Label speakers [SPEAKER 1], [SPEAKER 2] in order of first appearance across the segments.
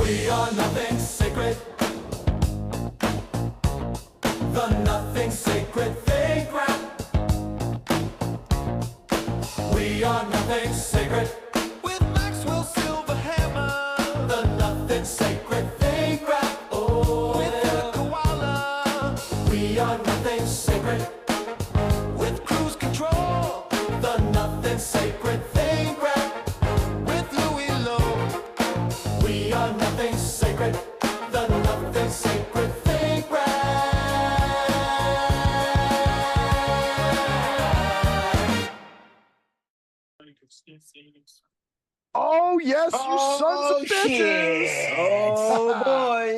[SPEAKER 1] We are nothing sacred. The nothing sacred thing rap. We are nothing sacred.
[SPEAKER 2] With Maxwell Silverhammer.
[SPEAKER 1] The nothing sacred thing rap. Oh,
[SPEAKER 2] With the Koala.
[SPEAKER 1] we are nothing sacred.
[SPEAKER 2] With Cruise Control.
[SPEAKER 1] The nothing sacred thing rap.
[SPEAKER 2] With Louis Lowe.
[SPEAKER 1] We are nothing sacred. The nothing sacred thing rap.
[SPEAKER 3] Oh, yes, you sons of bitches.
[SPEAKER 4] Oh boy,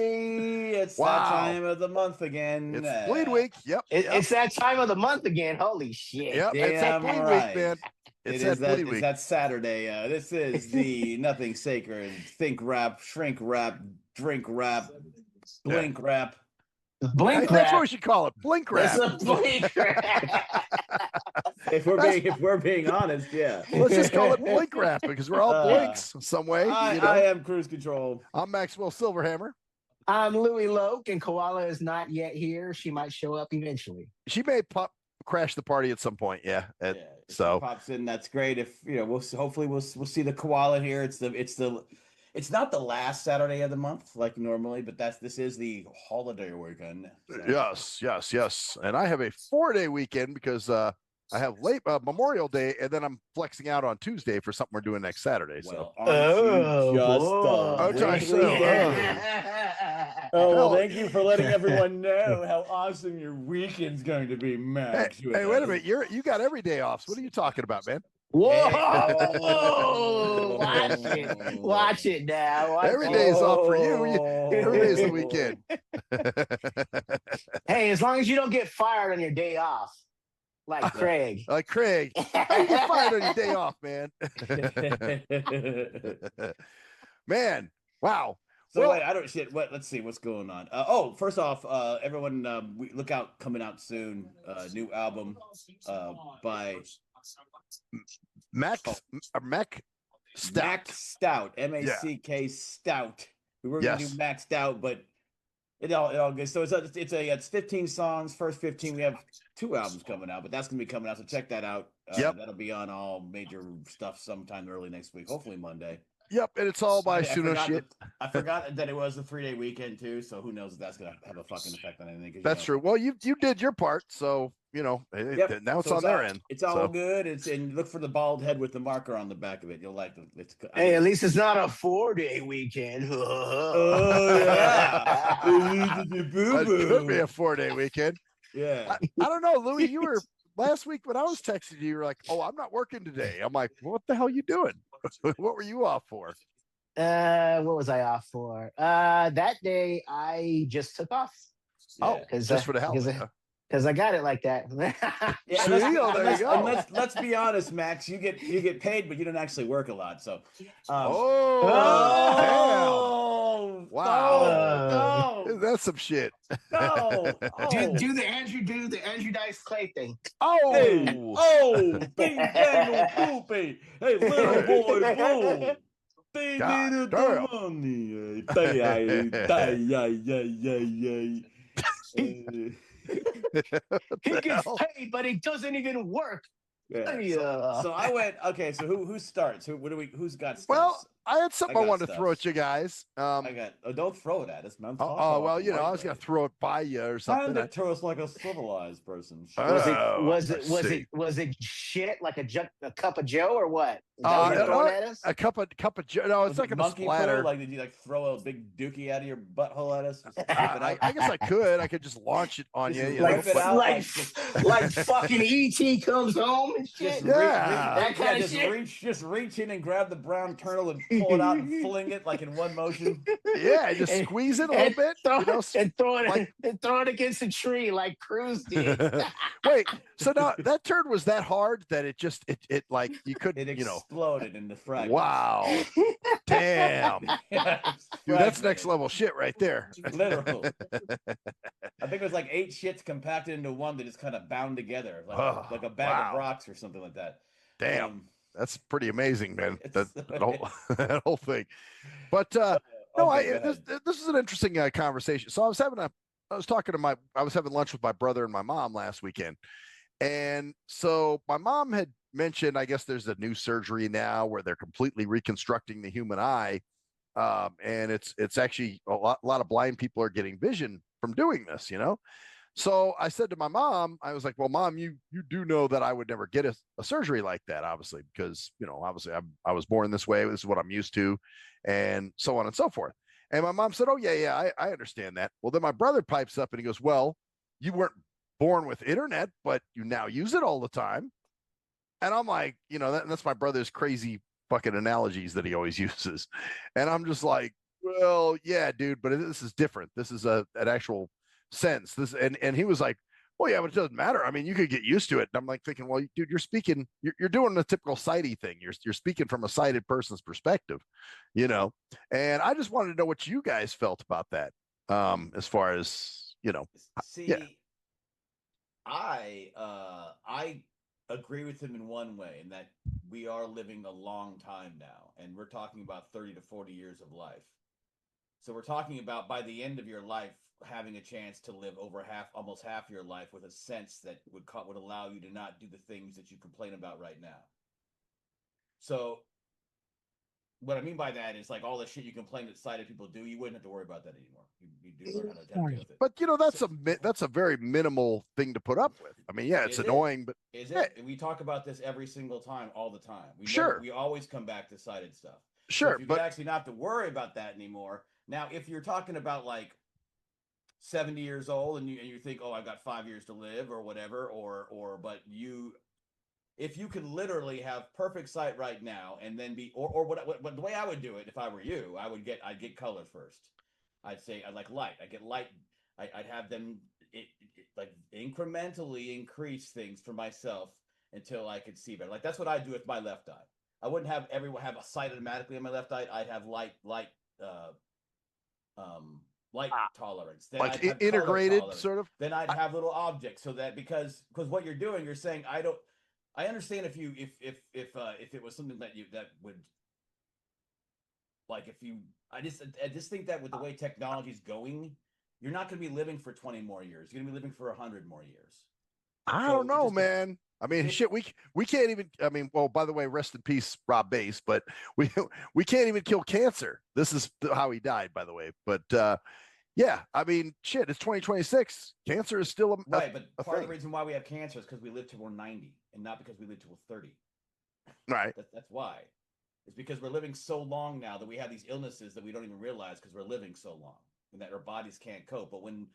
[SPEAKER 4] it's
[SPEAKER 3] Wow.
[SPEAKER 4] that time of the month again.
[SPEAKER 3] It's Bleed Week. Yep. yep.
[SPEAKER 5] It's that time of the month again. Holy shit.
[SPEAKER 3] Yep. It's that
[SPEAKER 4] Damn
[SPEAKER 3] Bleed
[SPEAKER 4] right.
[SPEAKER 3] Week, man.
[SPEAKER 4] It
[SPEAKER 3] It's
[SPEAKER 4] is
[SPEAKER 3] that Bleed
[SPEAKER 4] it's
[SPEAKER 3] Week.
[SPEAKER 4] that Saturday. This is the Nothing Sacred Think Rap, Shrink Rap, Drink Rap, Blink Rap.
[SPEAKER 5] Blink
[SPEAKER 3] That's what we
[SPEAKER 5] rap.
[SPEAKER 3] should call it. Blink
[SPEAKER 5] It's
[SPEAKER 3] rap.
[SPEAKER 5] a blink rap.
[SPEAKER 4] If we're being honest, yeah.
[SPEAKER 3] Let's just call it blink rap because we're all blinks some way.
[SPEAKER 4] I,
[SPEAKER 3] you know?
[SPEAKER 4] I am Cruise Control.
[SPEAKER 3] I'm Maxwell Silverhammer.
[SPEAKER 5] I'm Louis Loke, and Koala is not yet here. She might show up eventually.
[SPEAKER 3] She may crash the party at some point. Yeah.
[SPEAKER 4] Yeah, if she
[SPEAKER 3] so
[SPEAKER 4] pops in, that's great. If we'll see the koala here. It's not the last Saturday of the month like normally, but this is the holiday weekend. So.
[SPEAKER 3] yes. And I have a 4-day weekend because I have late Memorial Day, and then I'm flexing out on Tuesday for something we're doing next Saturday. So
[SPEAKER 4] Well, aren't you just
[SPEAKER 5] boy.
[SPEAKER 3] Oh,
[SPEAKER 4] a
[SPEAKER 3] I so.
[SPEAKER 4] Oh, well,
[SPEAKER 3] Hell.
[SPEAKER 4] thank you for letting everyone know how awesome your weekend's going to be,
[SPEAKER 3] Hey,
[SPEAKER 4] Max.
[SPEAKER 3] hey, wait a minute. You got every day off. So what are you talking about, man?
[SPEAKER 5] Whoa! Watch it now. Watch
[SPEAKER 3] Every
[SPEAKER 5] it.
[SPEAKER 3] day is off for you. Every day is the weekend.
[SPEAKER 5] Hey, as long as you don't get fired on your day off, like Craig.
[SPEAKER 3] Like Craig, how you get fired on your day off, man? Man, wow.
[SPEAKER 4] So
[SPEAKER 3] Well-
[SPEAKER 4] wait, I don't shit. Let's see what's going on. First off, everyone, look out! Coming out soon. New album, by
[SPEAKER 3] Mac Stout.
[SPEAKER 4] Mac Stout, MACK Stout. We were gonna
[SPEAKER 3] Yes.
[SPEAKER 4] do Maxed Out, but it all good. So it's 15 songs. First 15. We have 2 albums coming out, but that's gonna be coming out. So check that out.
[SPEAKER 3] Yep.
[SPEAKER 4] That'll be on all major stuff sometime early next week. Hopefully Monday.
[SPEAKER 3] Yep, and it's all by
[SPEAKER 4] I
[SPEAKER 3] Suno
[SPEAKER 4] forgot
[SPEAKER 3] shit.
[SPEAKER 4] I forgot that it was a 3-day weekend too, so who knows if that's gonna have a fucking effect on anything. 'Cause, you
[SPEAKER 3] That's
[SPEAKER 4] know,
[SPEAKER 3] true. Well, you did your part, so now it's
[SPEAKER 4] so
[SPEAKER 3] on their
[SPEAKER 4] all,
[SPEAKER 3] end.
[SPEAKER 4] It's all
[SPEAKER 3] so.
[SPEAKER 4] good. And look for the bald head with the marker on the back of it. You'll like it.
[SPEAKER 5] Hey, at least it's not a 4-day weekend.
[SPEAKER 4] Oh yeah.
[SPEAKER 3] It could be a 4-day weekend.
[SPEAKER 4] Yeah.
[SPEAKER 3] I don't know, Louis. You were last week when I was texting you. You were like, "Oh, I'm not working today." I'm like, "What the hell you doing? What were you off for?"
[SPEAKER 5] What was I off for? That day I just took off.
[SPEAKER 3] Oh,
[SPEAKER 5] Because
[SPEAKER 3] just for the hell of it. Huh?
[SPEAKER 5] Because I got it like that.
[SPEAKER 4] Yeah,
[SPEAKER 3] See, there you go.
[SPEAKER 4] Let's be honest, Max. You get paid, but you don't actually work a lot. So.
[SPEAKER 3] Oh, wow.
[SPEAKER 4] No.
[SPEAKER 3] That's some shit.
[SPEAKER 4] No.
[SPEAKER 5] do the Andrew Dice Clay thing.
[SPEAKER 3] Oh,
[SPEAKER 4] Hey, bing bang boopy. Hey, little boys, whoa. They
[SPEAKER 3] God
[SPEAKER 4] needed
[SPEAKER 3] damn.
[SPEAKER 4] the money.
[SPEAKER 5] He gets paid, but he doesn't even work.
[SPEAKER 4] Yeah.
[SPEAKER 5] Yeah.
[SPEAKER 4] So I went. Okay. So who starts? Who's got stuff?
[SPEAKER 3] Well, I had something I
[SPEAKER 4] got
[SPEAKER 3] wanted to throw
[SPEAKER 4] stuff.
[SPEAKER 3] at you guys.
[SPEAKER 4] I got. Oh, don't throw it at us, man.
[SPEAKER 3] Well, I was gonna throw it by you or
[SPEAKER 4] Hand
[SPEAKER 3] something.
[SPEAKER 4] it to us like a civilized person.
[SPEAKER 5] Was
[SPEAKER 3] I see.
[SPEAKER 5] it shit like a cup of Joe or what? Is that what you're throwing at us?
[SPEAKER 3] A cup of no, it's
[SPEAKER 4] Was
[SPEAKER 3] not
[SPEAKER 4] it
[SPEAKER 3] gonna
[SPEAKER 4] monkey
[SPEAKER 3] splatter.
[SPEAKER 4] poo? Like, did you throw a big dookie out of your butthole at us? Just rip it
[SPEAKER 3] I
[SPEAKER 4] out?
[SPEAKER 3] guess I could. I could just launch it on you.
[SPEAKER 4] Just
[SPEAKER 3] You know,
[SPEAKER 4] rip it out.
[SPEAKER 5] like fucking ET comes home and shit.
[SPEAKER 4] Just
[SPEAKER 3] Yeah.
[SPEAKER 5] That kind of shit.
[SPEAKER 4] Just reach in and grab the brown turtle and pull it out and fling it like in one motion.
[SPEAKER 3] yeah, just
[SPEAKER 5] And-
[SPEAKER 3] squeeze it a little bit.
[SPEAKER 5] Throw it
[SPEAKER 3] like-
[SPEAKER 5] against a tree like Cruz did.
[SPEAKER 3] Wait, so now that turd was that hard that it just it like you couldn't
[SPEAKER 4] It exploded in the fragments.
[SPEAKER 3] Wow, damn, dude, that's next level shit right there.
[SPEAKER 4] Literal. I think it was like 8 shits compacted into one that just kind of bound together, like a bag of rocks or something like that.
[SPEAKER 3] Damn, that's pretty amazing, man.
[SPEAKER 4] It's-
[SPEAKER 3] That whole that whole thing. But No,
[SPEAKER 4] Okay, go
[SPEAKER 3] this is an interesting conversation. So I was having lunch with my brother and my mom last weekend, and so my mom had mentioned, I guess there's a new surgery now where they're completely reconstructing the human eye, and it's actually a lot of blind people are getting vision from doing this, you know. So I said to my mom, I was like, "Well, mom, you do know that I would never get a surgery like that, obviously, because obviously I was born this way. This is what I'm used to, and so on and so forth." And my mom said, "Oh yeah, I understand that." Well, then my brother pipes up and he goes, "Well, you weren't born with internet, but you now use it all the time." And I'm like, that's my brother's crazy fucking analogies that he always uses, and I'm just like, "Well, yeah, dude, but this is different. This is an actual sense. This and he was like, "Oh yeah, but it doesn't matter. I mean, you could get used to it." And I'm like thinking, "Well, dude, you're doing the typical sighty thing. You're speaking from a sighted person's perspective, you know." And I just wanted to know what you guys felt about that, as far as
[SPEAKER 4] See,
[SPEAKER 3] yeah.
[SPEAKER 4] I agree with him in one way, in that we are living a long time now, and we're talking about 30 to 40 years of life. So we're talking about, by the end of your life, having a chance to live over almost half your life with a sense that would allow you to not do the things that you complain about right now. So what I mean by that is, like, all the shit you complain that sighted people do, you wouldn't have to worry about that anymore. You do learn how to deal with it.
[SPEAKER 3] But that's a very minimal thing to put up with. I mean, yeah, it's annoying, but
[SPEAKER 4] is
[SPEAKER 3] yeah,
[SPEAKER 4] it? And we talk about this every single time, all the time.
[SPEAKER 3] Sure.
[SPEAKER 4] We always come back to sighted stuff. So
[SPEAKER 3] sure,
[SPEAKER 4] if you
[SPEAKER 3] but
[SPEAKER 4] could actually not have to worry about that anymore. Now, if you're talking about like 70 years old and you think, oh, I've got 5 years to live or whatever, but if you could literally have perfect sight right now and then what the way I would do it if I were you, I'd get color first. I'd say I'd like light. I get light. I'd have them like incrementally increase things for myself until I could see better. Like that's what I do with my left eye. I wouldn't have everyone have a sight automatically on my left eye. I'd have light tolerance. Then
[SPEAKER 3] like
[SPEAKER 4] I'd have
[SPEAKER 3] integrated
[SPEAKER 4] color tolerance.
[SPEAKER 3] sort of.
[SPEAKER 4] Then I'd have little objects, so that because what you're doing, you're saying I understand if it was something that would, like, if you I just think that with the way technology's going, you're not going to be living for 20 more years. You're going to be living for 100 more years.
[SPEAKER 3] I
[SPEAKER 4] So
[SPEAKER 3] don't know,
[SPEAKER 4] just-
[SPEAKER 3] man. I mean, shit, we can't even. I mean, well, by the way, rest in peace, Rob Bass. But we can't even kill cancer. This is how he died, by the way. But yeah, I mean, shit, it's 2026. Cancer is still
[SPEAKER 4] Right, but part of
[SPEAKER 3] thing.
[SPEAKER 4] the reason why we have cancer is because we live till we're 90, and not because we live till we're 30.
[SPEAKER 3] Right.
[SPEAKER 4] That's why. It's because we're living so long now that we have these illnesses that we don't even realize because we're living so long, and that our bodies can't cope. But when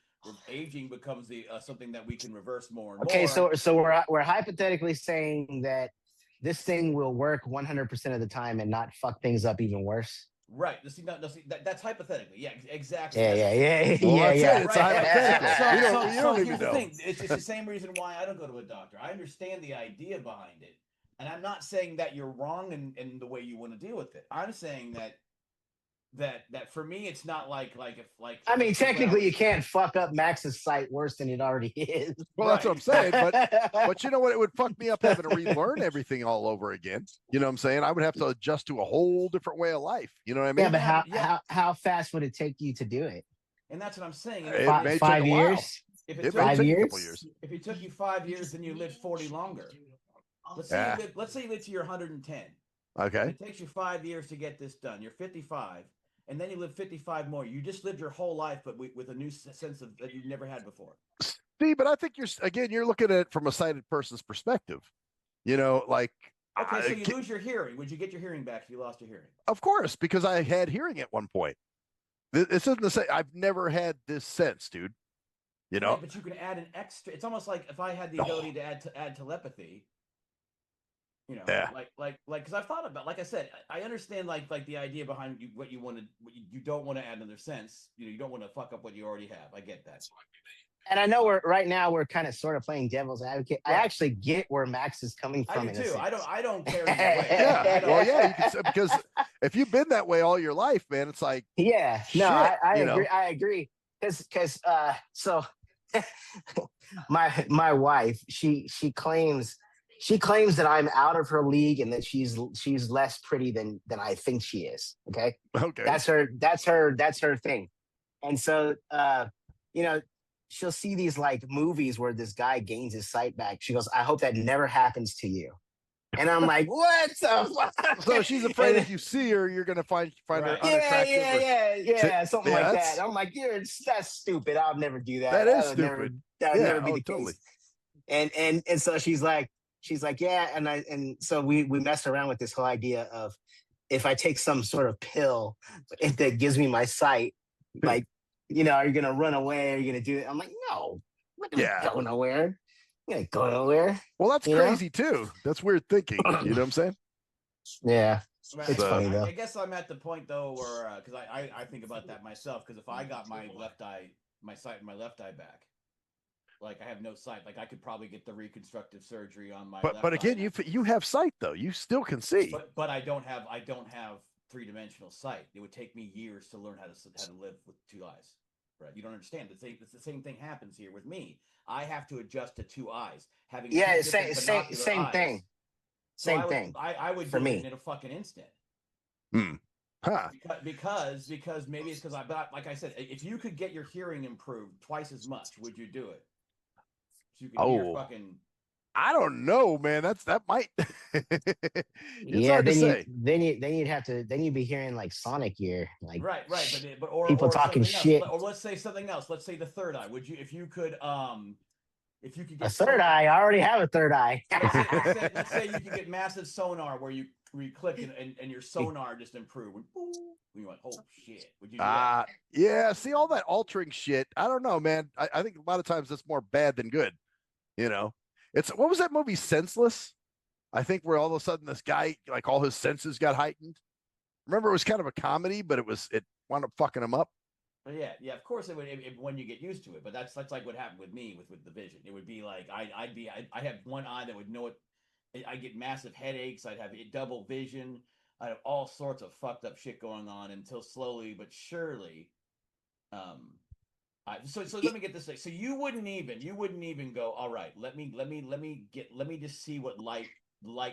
[SPEAKER 4] aging becomes the something that we can reverse more and
[SPEAKER 5] Okay,
[SPEAKER 4] more.
[SPEAKER 5] so we're hypothetically saying that this thing will work 100% of the time and not fuck things up even worse.
[SPEAKER 4] Right. That's hypothetically. Yeah, exactly.
[SPEAKER 5] Yeah.
[SPEAKER 3] Well, that's
[SPEAKER 5] Yeah.
[SPEAKER 3] it. It's a hypothetical. You don't
[SPEAKER 4] here's
[SPEAKER 3] even
[SPEAKER 4] the
[SPEAKER 3] know.
[SPEAKER 4] thing. It's the same reason why I don't go to a doctor. I understand the idea behind it. And I'm not saying that you're wrong in the way you want to deal with it. I'm saying that for me, it's not like
[SPEAKER 5] I mean,
[SPEAKER 4] if
[SPEAKER 5] technically, you can't fuck up Max's sight worse than it already is.
[SPEAKER 3] Well, that's what I'm saying. But you know what? It would fuck me up having to relearn everything all over again. You know what I'm saying? I would have to adjust to a whole different way of life. You know what I mean?
[SPEAKER 5] Yeah, but how fast would it take you to do it?
[SPEAKER 4] And that's what I'm saying.
[SPEAKER 3] It may take
[SPEAKER 5] 5
[SPEAKER 3] a while.
[SPEAKER 5] years.
[SPEAKER 4] If
[SPEAKER 3] It
[SPEAKER 4] it
[SPEAKER 3] may
[SPEAKER 4] took,
[SPEAKER 5] 5
[SPEAKER 3] take a
[SPEAKER 5] years?
[SPEAKER 3] couple years.
[SPEAKER 4] if it took you 5 years, then you lived 40 longer. Let's say you live to your 110.
[SPEAKER 3] Okay.
[SPEAKER 4] And it takes you 5 years to get this done. You're 55, and then you live 55 more. You just lived your whole life, but with a new sense of that you've never had before.
[SPEAKER 3] See, but I think you're looking at it from a sighted person's perspective. You know, like
[SPEAKER 4] Okay, so you lose your hearing. Would you get your hearing back if you lost your hearing?
[SPEAKER 3] of course, because I had hearing at one point. This isn't the same. I've never had this sense, dude. You know,
[SPEAKER 4] Right, but you can add an extra. It's almost like if I had the ability to add telepathy. You know,
[SPEAKER 3] Yeah.
[SPEAKER 4] because I've thought about, like I said, I understand like the idea behind what you want to, you don't want to add another sense. You don't want to fuck up what you already have. I get that.
[SPEAKER 5] And I know we're kind of sort of playing devil's advocate. I
[SPEAKER 4] Right.
[SPEAKER 5] actually get where Max is coming from.
[SPEAKER 4] I do
[SPEAKER 5] in a
[SPEAKER 4] too.
[SPEAKER 5] sense.
[SPEAKER 4] I don't care either way.
[SPEAKER 3] yeah. Well, yeah, you can say, because if you've been that way all your life, man, it's like
[SPEAKER 5] Yeah, no,
[SPEAKER 3] shit,
[SPEAKER 5] I
[SPEAKER 3] you know?
[SPEAKER 5] agree. I agree. Because so my wife, she claims She claims that I'm out of her league and that she's less pretty than I think she is. Okay,
[SPEAKER 3] Okay.
[SPEAKER 5] that's her thing. And so, you know, she'll see these like movies where this guy gains his sight back. She goes, "I hope that never happens to you." And I'm like, "What the fuck?"
[SPEAKER 3] So she's afraid
[SPEAKER 5] And
[SPEAKER 3] if you see her, you're gonna find her
[SPEAKER 4] Right.
[SPEAKER 5] yeah,
[SPEAKER 3] unattractive.
[SPEAKER 5] something
[SPEAKER 3] Yeah,
[SPEAKER 5] like
[SPEAKER 3] that's-
[SPEAKER 5] that. I'm like, that's stupid. I'll never do that.
[SPEAKER 3] That is
[SPEAKER 5] That would never
[SPEAKER 3] stupid.
[SPEAKER 5] that would
[SPEAKER 3] Yeah,
[SPEAKER 5] never be the
[SPEAKER 3] totally.
[SPEAKER 5] case. And so she's like, yeah, and so we mess around with this whole idea of if I take some sort of pill that gives me my sight, like, are you gonna run away? Are you gonna do it? I'm like, no, I'm not gonna
[SPEAKER 3] Yeah.
[SPEAKER 5] go nowhere. I'm gonna go nowhere.
[SPEAKER 3] Well, that's
[SPEAKER 5] You know?
[SPEAKER 3] crazy too. That's weird thinking. You know what I'm saying?
[SPEAKER 5] Yeah.
[SPEAKER 4] Right.
[SPEAKER 5] It's funny, though.
[SPEAKER 4] I guess I'm at the point though where because I think about that myself because if I got my left eye, my sight in my left eye back, like I have no sight, like I could probably get the reconstructive surgery on my.
[SPEAKER 3] But again, you have sight though. You still can see.
[SPEAKER 4] But I don't have 3-dimensional sight. It would take me years to learn how to live with 2 eyes. Right? You don't understand. The same thing happens here with me. I have to adjust to 2 eyes. Having
[SPEAKER 5] Yeah,
[SPEAKER 4] two
[SPEAKER 5] same
[SPEAKER 4] different
[SPEAKER 5] same
[SPEAKER 4] binocular
[SPEAKER 5] same
[SPEAKER 4] eyes.
[SPEAKER 5] thing.
[SPEAKER 4] So
[SPEAKER 5] Same thing.
[SPEAKER 4] I would
[SPEAKER 5] for
[SPEAKER 4] do
[SPEAKER 5] me.
[SPEAKER 4] it in a fucking instant.
[SPEAKER 3] Huh.
[SPEAKER 4] Because maybe it's because I like I said, if you could get your hearing improved twice as much, would you do it? So you can hear fucking.
[SPEAKER 3] I don't know, man. That might. It's
[SPEAKER 5] Yeah,
[SPEAKER 3] hard to
[SPEAKER 5] then
[SPEAKER 3] say.
[SPEAKER 5] you'd be hearing like Sonic ear, like
[SPEAKER 4] Right, but or
[SPEAKER 5] people
[SPEAKER 4] or
[SPEAKER 5] talking
[SPEAKER 4] something
[SPEAKER 5] shit.
[SPEAKER 4] else. Or let's say something else. Let's say the third eye. Would you, if you could get
[SPEAKER 5] A third eye. I already have a third eye.
[SPEAKER 4] let's say you could get massive sonar where you click and your sonar just improved. You went, oh shit. Would you do that?
[SPEAKER 3] Yeah. See all that altering shit. I don't know, man. I think a lot of times that's more bad than good. It's what was that movie Senseless? I think where all of a sudden this guy, like all his senses got heightened. Remember, it was kind of a comedy, but it wound up fucking him up.
[SPEAKER 4] But yeah, of course it would when you get used to it. But that's like what happened with me with the vision. It would be like I have one eye that would know it. I get massive headaches. I'd have double vision. I have all sorts of fucked up shit going on until slowly but surely. So let me get this thing. So you wouldn't even go, all right, let me just see what light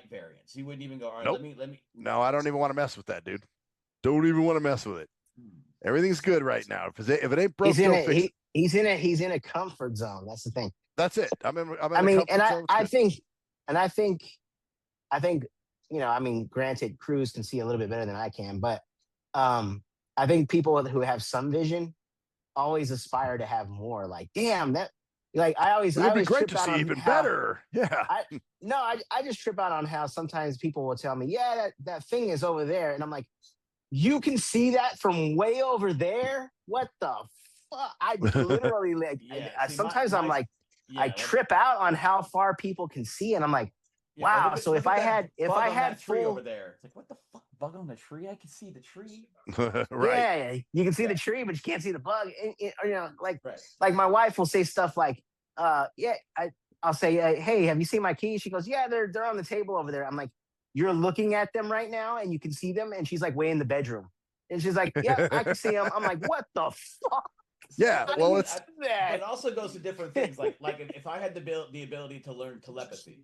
[SPEAKER 4] variance. You wouldn't even go, all right,
[SPEAKER 3] Nope.
[SPEAKER 4] let me.
[SPEAKER 3] No, I don't even want to mess with that, dude. Don't even want to mess with it. Everything's good right now. If it ain't broke, don't fix it.
[SPEAKER 5] He's in a comfort zone. That's the thing.
[SPEAKER 3] That's it. I'm in
[SPEAKER 5] I mean,
[SPEAKER 3] a comfort zone.
[SPEAKER 5] I think, granted, Cruz can see a little bit better than I can, but I think people who have some vision always aspire to have more. Like, damn, that, like,
[SPEAKER 3] It'd be great
[SPEAKER 5] trip
[SPEAKER 3] to
[SPEAKER 5] out
[SPEAKER 3] see
[SPEAKER 5] on
[SPEAKER 3] even
[SPEAKER 5] how-
[SPEAKER 3] better. Yeah.
[SPEAKER 5] I just trip out on how sometimes people will tell me, yeah, that thing is over there, and I'm like, you can see that from way over there. What the fuck? I literally like. Sometimes I'm like, I trip out on how far people can see, and I'm like, wow.
[SPEAKER 4] Look at-
[SPEAKER 5] So
[SPEAKER 4] look
[SPEAKER 5] if
[SPEAKER 4] at
[SPEAKER 5] I
[SPEAKER 4] that
[SPEAKER 5] had
[SPEAKER 4] bug on that tree
[SPEAKER 5] full
[SPEAKER 4] over there, it's like, what the fuck, bug on the tree? I can see the tree.
[SPEAKER 3] Right.
[SPEAKER 5] Yeah, you can see the tree, but you can't see the bug. Like my wife will say stuff like, I'll say, hey, have you seen my keys? She goes, yeah, they're on the table over there. I'm like, you're looking at them right now and you can see them. And she's like, way in the bedroom. And she's like, yeah, I can see them. I'm like, what the fuck?
[SPEAKER 3] Yeah. Well, it's
[SPEAKER 4] But it also goes to different things. Like if I had the ability to learn telepathy,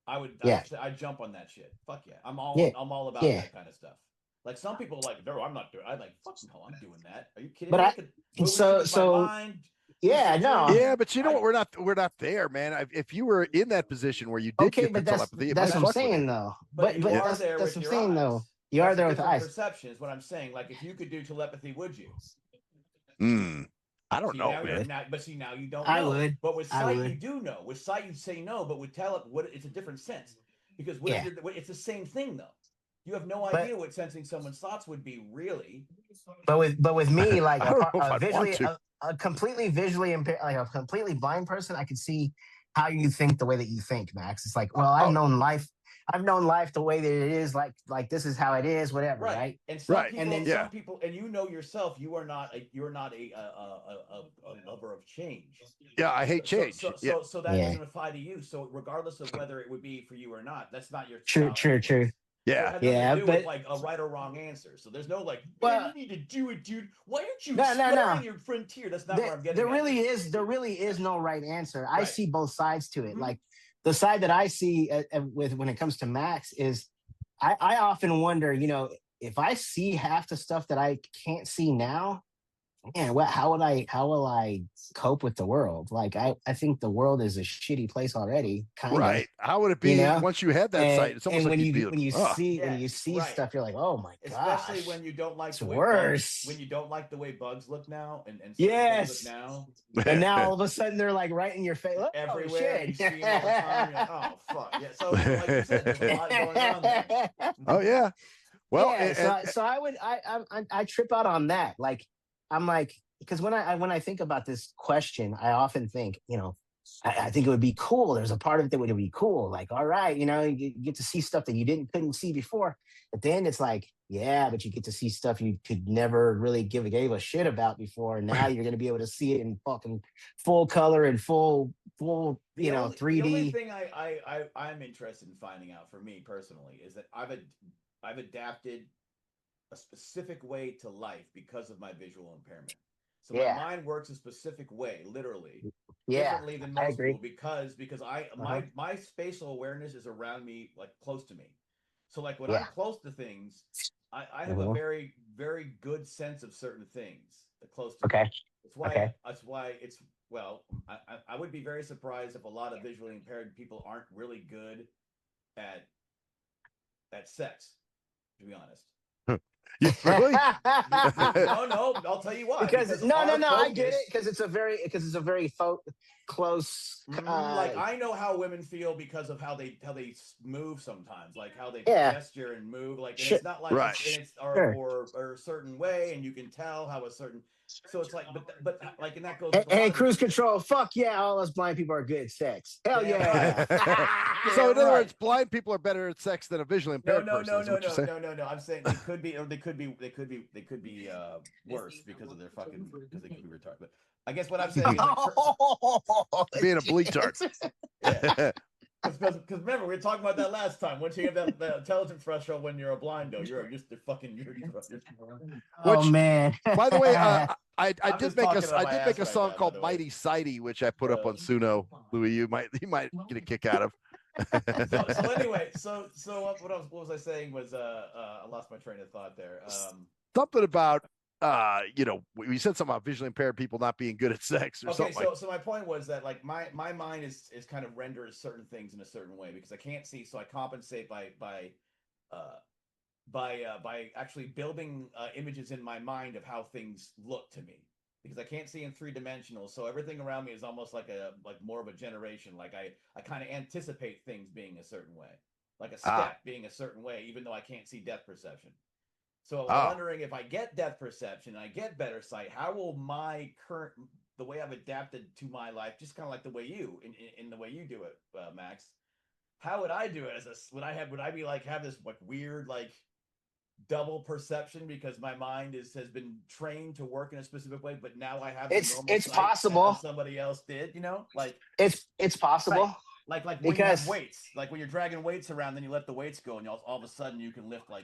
[SPEAKER 4] I'd jump on that shit. Fuck yeah. I'm all about that kind of stuff. Like some people are like, no, I'm not doing it. I'm like, fuck no, I'm doing that. Are you kidding me?
[SPEAKER 5] Yeah, no.
[SPEAKER 3] Yeah, but you know what? We're not there, man. If you were in that position where you did get the telepathy,
[SPEAKER 5] that's what I'm saying, though. But that's what I'm saying, though. You are there with eyes.
[SPEAKER 4] Perception is what I'm saying. Like if you could do telepathy, would you?
[SPEAKER 3] I don't know, man.
[SPEAKER 4] Now you don't know.
[SPEAKER 5] I would.
[SPEAKER 4] But with sight, you do know. With sight, you say no. But with it's a different sense because it's the same thing, though. You have no idea what sensing someone's thoughts would be, really.
[SPEAKER 5] But with me, like
[SPEAKER 3] a
[SPEAKER 5] completely visually impaired, like a completely blind person, I can see how you think the way that you think, Max. It's like, well, I've known life the way that it is, like this is how it is, whatever, right?
[SPEAKER 4] And some people, and you know yourself, you're not a lover of change.
[SPEAKER 3] Yeah, I hate change.
[SPEAKER 4] So that doesn't apply to you. So regardless of whether it would be for you or not, that's not your
[SPEAKER 5] true.
[SPEAKER 4] Yeah,
[SPEAKER 5] yeah,
[SPEAKER 4] but with like a right or wrong answer. So there's no like, well, you need to do it, dude. Why aren't you exploring your frontier? That's not where I'm getting.
[SPEAKER 5] There really is no right answer. I see both sides to it. Like the side that I see with when it comes to Max is I often wonder, if I see half the stuff that I can't see now, man, how will I cope with the world? Like I think the world is a shitty place already, kind of,
[SPEAKER 3] Right. How would it
[SPEAKER 5] you
[SPEAKER 3] be
[SPEAKER 5] know.
[SPEAKER 3] once you had that sight? It's almost
[SPEAKER 5] And
[SPEAKER 3] like you'd be like,
[SPEAKER 5] when you
[SPEAKER 3] oh,
[SPEAKER 5] see
[SPEAKER 4] Right.
[SPEAKER 5] stuff, you're like, oh my
[SPEAKER 4] Especially
[SPEAKER 5] gosh,
[SPEAKER 4] when you don't like
[SPEAKER 5] it's
[SPEAKER 4] the way
[SPEAKER 5] worse.
[SPEAKER 4] when you don't like the way bugs look now and certain things
[SPEAKER 5] Yes.
[SPEAKER 4] look now.
[SPEAKER 5] And now all of a sudden they're like right in your face. Oh,
[SPEAKER 4] Everywhere
[SPEAKER 5] shit.
[SPEAKER 4] you see them all the time. You're like, oh fuck. Yeah. So like you said, there's a lot going on there.
[SPEAKER 3] oh yeah. Well,
[SPEAKER 5] yeah, so I trip out on that. Like I'm like, because when I think about this question, I often think, I think it would be cool. There's a part of it that would be cool. Like, all right, you get to see stuff that you couldn't see before. But then it's like, yeah, but you get to see stuff you could never really gave a shit about before. And now you're gonna be able to see it in fucking full color and full, 3D.
[SPEAKER 4] The only thing I'm interested in finding out for me personally is that I've adapted a specific way to life because of my visual impairment. So my mind works a specific way, literally, differently than most people because my spatial awareness is around me, like close to me. So like when I'm close to things, I have a very, very good sense of certain things close to me. That's why it's I would be very surprised if a lot of visually impaired people aren't really good at sex, to be honest.
[SPEAKER 3] Really?
[SPEAKER 4] no, I'll tell you why.
[SPEAKER 5] Because no, I get it because it's a very close.
[SPEAKER 4] Like I know how women feel because of how they move sometimes, like how they gesture and move. Like and it's not like it's or a certain way, and you can tell how a certain. So it's like, but like, and that goes.
[SPEAKER 5] Hey, cruise control. Fuck yeah, all us blind people are good at sex. Hell yeah.
[SPEAKER 3] So in other words, blind people are better at sex than a visually impaired person.
[SPEAKER 4] No. I'm saying they could be, or they could be worse because of their fucking because they could be retarded. But I guess what I'm saying is
[SPEAKER 3] being a bleachard.
[SPEAKER 4] Yeah. Because remember we were talking about that last time. Once you have that intelligence threshold when you're a blindo, you're just fucking.
[SPEAKER 5] Oh man!
[SPEAKER 3] By the way, I did make a song called "Mighty Sighty," which I put up on Suno. Louis, you might get a kick out of.
[SPEAKER 4] so anyway, so what was I saying was I lost my train of thought there.
[SPEAKER 3] Something about we said something about visually impaired people not being good at sex or something.
[SPEAKER 4] So my point was that like my mind is kind of renders certain things in a certain way because I can't see, so I compensate by actually building images in my mind of how things look to me because I can't see in 3-dimensional. So everything around me is almost like more of a generation. Like I kind of anticipate things being a certain way, like a step being a certain way, even though I can't see depth perception. So I'm wondering if I get depth perception and I get better sight, how will the way I've adapted to my life, just kind of like the way you, in the way you do it, Max, how would I do it would I be like, have this like weird, like double perception because my mind has been trained to work in a specific way, but now I have
[SPEAKER 5] it's possible
[SPEAKER 4] somebody else did, like
[SPEAKER 5] it's possible.
[SPEAKER 4] Right. Like when you have weights, like when you're dragging weights around, then you let the weights go and all of a sudden you can lift like,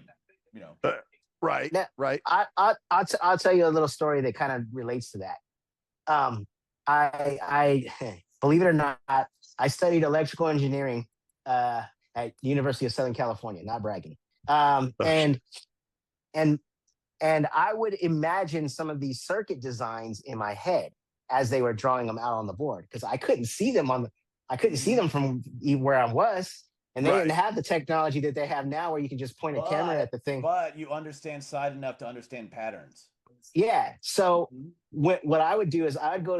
[SPEAKER 3] Right.
[SPEAKER 5] Now,
[SPEAKER 3] right.
[SPEAKER 5] I'll tell you a little story that kind of relates to that. I believe it or not, I studied electrical engineering at University of Southern California. Not bragging. And I would imagine some of these circuit designs in my head as they were drawing them out on the board because I couldn't see them from where I was. And they didn't have the technology that they have now where you can just point a camera at the thing.
[SPEAKER 4] But you understand sight enough to understand patterns.
[SPEAKER 5] Yeah. So what I would do is I would go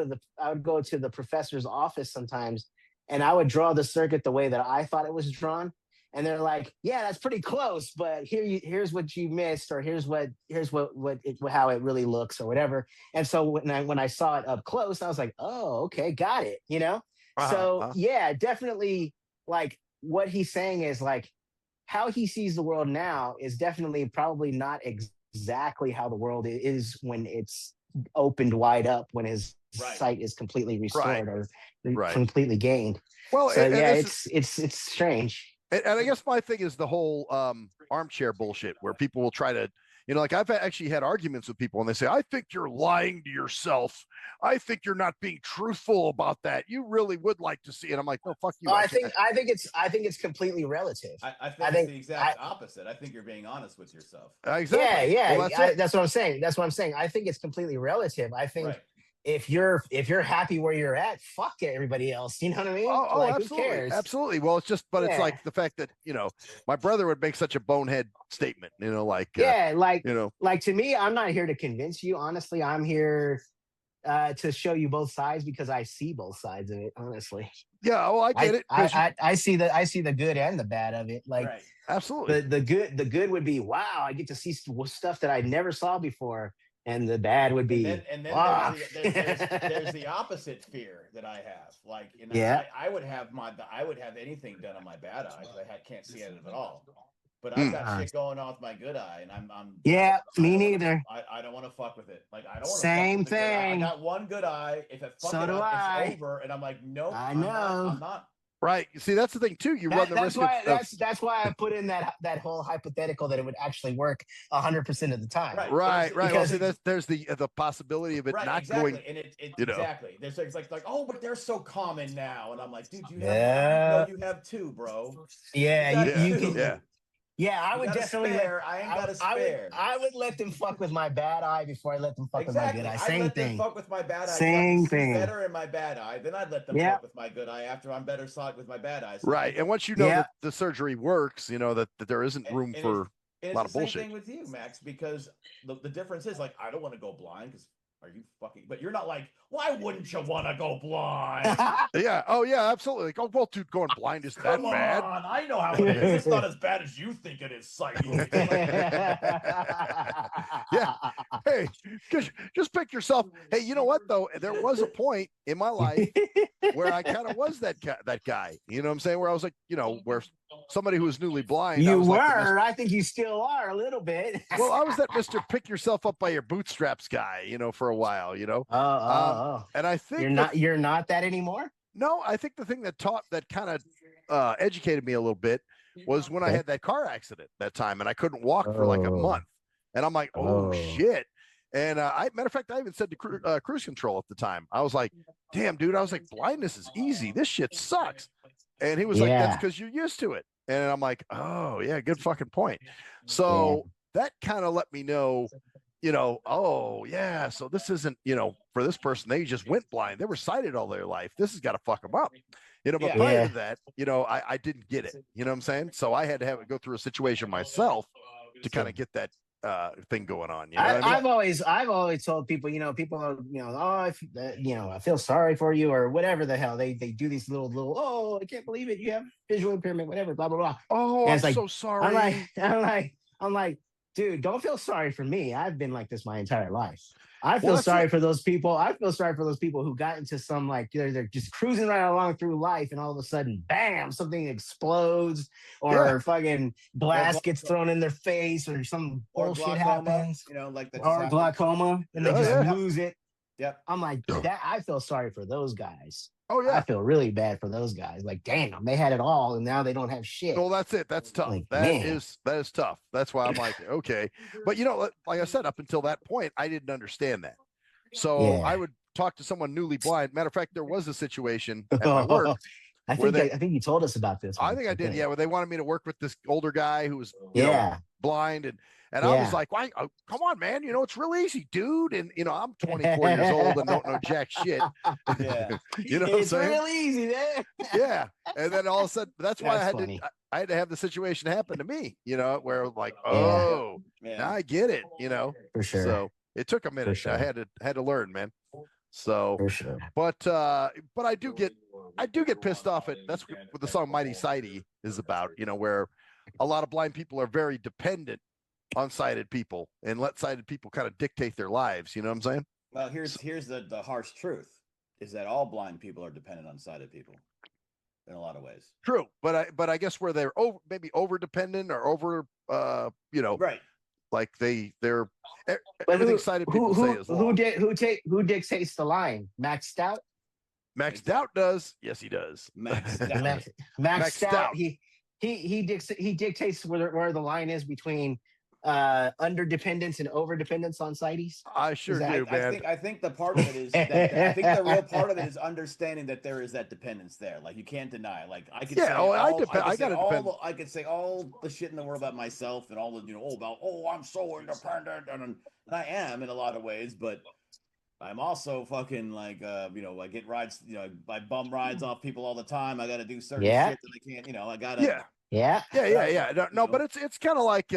[SPEAKER 5] to the professor's office sometimes and I would draw the circuit the way that I thought it was drawn. And they're like, yeah, that's pretty close, but here's what you missed, or here's how it really looks or whatever. And so when I saw it up close, I was like, oh, okay, got it. So yeah, definitely like, what he's saying is like how he sees the world now is definitely probably not exactly how the world is when it's opened wide up, when his sight is completely restored or completely gained. Well, so it's strange.
[SPEAKER 3] And I guess my thing is the whole armchair bullshit where people will try to You know, like I've actually had arguments with people and they say, I think you're lying to yourself. I think you're not being truthful about that. You really would like to see it. I'm like, no, fuck you.
[SPEAKER 5] Oh, I think it's completely relative.
[SPEAKER 4] I think it's the exact opposite. I think you're being honest with yourself.
[SPEAKER 3] Exactly.
[SPEAKER 5] Yeah,
[SPEAKER 3] Well,
[SPEAKER 5] that's what I'm saying. That's what I'm saying. I think it's completely relative. I think if you're happy where you're at, fuck everybody else. You know what I mean?
[SPEAKER 3] Oh,
[SPEAKER 5] like,
[SPEAKER 3] absolutely,
[SPEAKER 5] who cares?
[SPEAKER 3] absolutely. Well, it's just, but it's like the fact that my brother would make such a bonehead statement. Like
[SPEAKER 5] like to me, I'm not here to convince you. Honestly, I'm here to show you both sides because I see both sides of it. Honestly.
[SPEAKER 3] Yeah. Oh, I get it.
[SPEAKER 5] I see the good and the bad of it. Like
[SPEAKER 3] absolutely.
[SPEAKER 5] The good would be, wow, I get to see stuff that I never saw before. And the bad would be,
[SPEAKER 4] and then there's the opposite fear that I have. Like, I would have anything done on my bad eye because I can't see it at all. But I've got shit going on with my good eye, and I'm
[SPEAKER 5] me neither.
[SPEAKER 4] I don't want to fuck with it. Like, I don't want to.
[SPEAKER 5] Same thing.
[SPEAKER 4] I got one good eye. If it fucking it's over, and I'm like, nope.
[SPEAKER 5] I know.
[SPEAKER 4] I'm not.
[SPEAKER 3] Right. See, that's the thing too. You run the risk.
[SPEAKER 5] That's why I put in that whole hypothetical that it would actually work 100% of the time.
[SPEAKER 3] Right. Well, see, there's the possibility of it not going.
[SPEAKER 4] And exactly. There's like, oh, but they're so common now, and I'm like, dude, you have two, bro.
[SPEAKER 5] Yeah, you can.
[SPEAKER 3] Yeah.
[SPEAKER 5] Yeah, I would definitely
[SPEAKER 4] I ain't got a spare.
[SPEAKER 5] I would let them fuck with my bad eye before I let them fuck with my good eye. Same thing.
[SPEAKER 4] Them fuck with my bad eye.
[SPEAKER 5] Same thing.
[SPEAKER 4] Better in my bad eye. Then I'd let them fuck with my good eye after I'm better saw it with my bad eyes.
[SPEAKER 3] Right. And once you know that the surgery works, that there isn't room for a lot of bullshit.
[SPEAKER 4] It's the same thing with you, Max, because the difference is, like, I don't want to go blind because are you fucking? But you're not like, why wouldn't you want to go blind?
[SPEAKER 3] Yeah. Oh, yeah. Absolutely. Like, oh, well, dude, going blind is that bad?
[SPEAKER 4] On, I know how it is. It's not as bad as you think it is, psyche.
[SPEAKER 3] Yeah. Hey, just pick yourself. Hey, you know what though? There was a point in my life where I kind of was that guy. You know what I'm saying? Where I was like, where somebody who was newly blind.
[SPEAKER 5] You were. Like I think you still are a little bit.
[SPEAKER 3] Well, I was that Mr. Pick yourself up by your bootstraps guy, for a while, And I think
[SPEAKER 5] you're not that anymore.
[SPEAKER 3] No, I think the thing that kind of educated me a little bit was when I had that car accident that time, and I couldn't walk for like a month, and I'm like, oh shit. And matter of fact, I even said to cruise control at the time, I was like, damn, dude, I was like, blindness is easy. This shit sucks. And he was like, that's because you're used to it. And I'm like, oh yeah, good fucking point. So that kind of let me know, oh yeah, so this isn't, for this person, they just went blind. They were sighted all their life. This has got to fuck them up. But prior to that, I didn't get it. You know what I'm saying? So I had to go through a situation myself to kind of get that thing going on. You know what I mean?
[SPEAKER 5] I've always told people, I feel sorry for you or whatever the hell. They do these little, oh, I can't believe it. You have visual impairment, whatever, blah, blah, blah.
[SPEAKER 3] Oh, I'm so sorry.
[SPEAKER 5] I'm like, dude, don't feel sorry for me. I've been like this my entire life. I feel sorry for those people. I feel sorry for those people who got into some, like, they're just cruising right along through life, and all of a sudden, bam, something explodes, or fucking glass gets thrown in their face, or some bullshit happens. Or glaucoma, and they just lose it.
[SPEAKER 4] Yep.
[SPEAKER 5] I'm like, that. I feel sorry for those guys.
[SPEAKER 3] Oh yeah,
[SPEAKER 5] I feel really bad for those guys. Like, damn, they had it all, and now they don't have shit.
[SPEAKER 3] Well, that's it. That's tough.
[SPEAKER 5] Like,
[SPEAKER 3] that is tough. That's why I'm like, okay. But like I said, up until that point, I didn't understand that. So I would talk to someone newly blind. Matter of fact, there was a situation at my work.
[SPEAKER 5] I think you told us about this.
[SPEAKER 3] I think I did. Yeah, where they wanted me to work with this older guy who was blind, and I was like, "Why? Oh, come on, man! It's real easy, dude." And I'm 24 years old and don't know jack shit.
[SPEAKER 4] Yeah,
[SPEAKER 5] it's real easy, man.
[SPEAKER 3] Yeah, and then all of a sudden, that's why I had to have the situation happen to me. Where like, oh, now I get it.
[SPEAKER 5] For sure.
[SPEAKER 3] So it took a minute.
[SPEAKER 5] Sure.
[SPEAKER 3] I had to learn, man. So,
[SPEAKER 5] for sure.
[SPEAKER 3] But I do get pissed off at that's what the song Mighty Sighty is about, where a lot of blind people are very dependent on sighted people and let sighted people kind of dictate their lives. You know what I'm saying?
[SPEAKER 4] Well, here's the harsh truth is that all blind people are dependent on sighted people in a lot of ways.
[SPEAKER 3] True. But I guess where they're maybe over dependent or over,
[SPEAKER 4] right.
[SPEAKER 3] Like they're everything sighted people say is long.
[SPEAKER 5] Who dictates the line? Max Stout?
[SPEAKER 3] Max Stout does. Yes, he does.
[SPEAKER 4] Max Stout.
[SPEAKER 5] Max Stout. He dictates where the line is between under dependence and over dependence on sighties?
[SPEAKER 3] I sure do, man.
[SPEAKER 4] I think the part of it is that I think the real part of it is understanding that there is that dependence there. Like you can't deny. Like I could say I could say all the shit in the world about myself and all the I'm so independent and I am in a lot of ways, but I'm also fucking like I get rides, I bum rides off people all the time. I got to do certain shit that I can't, I got to
[SPEAKER 3] Yeah. No, but it's kind of like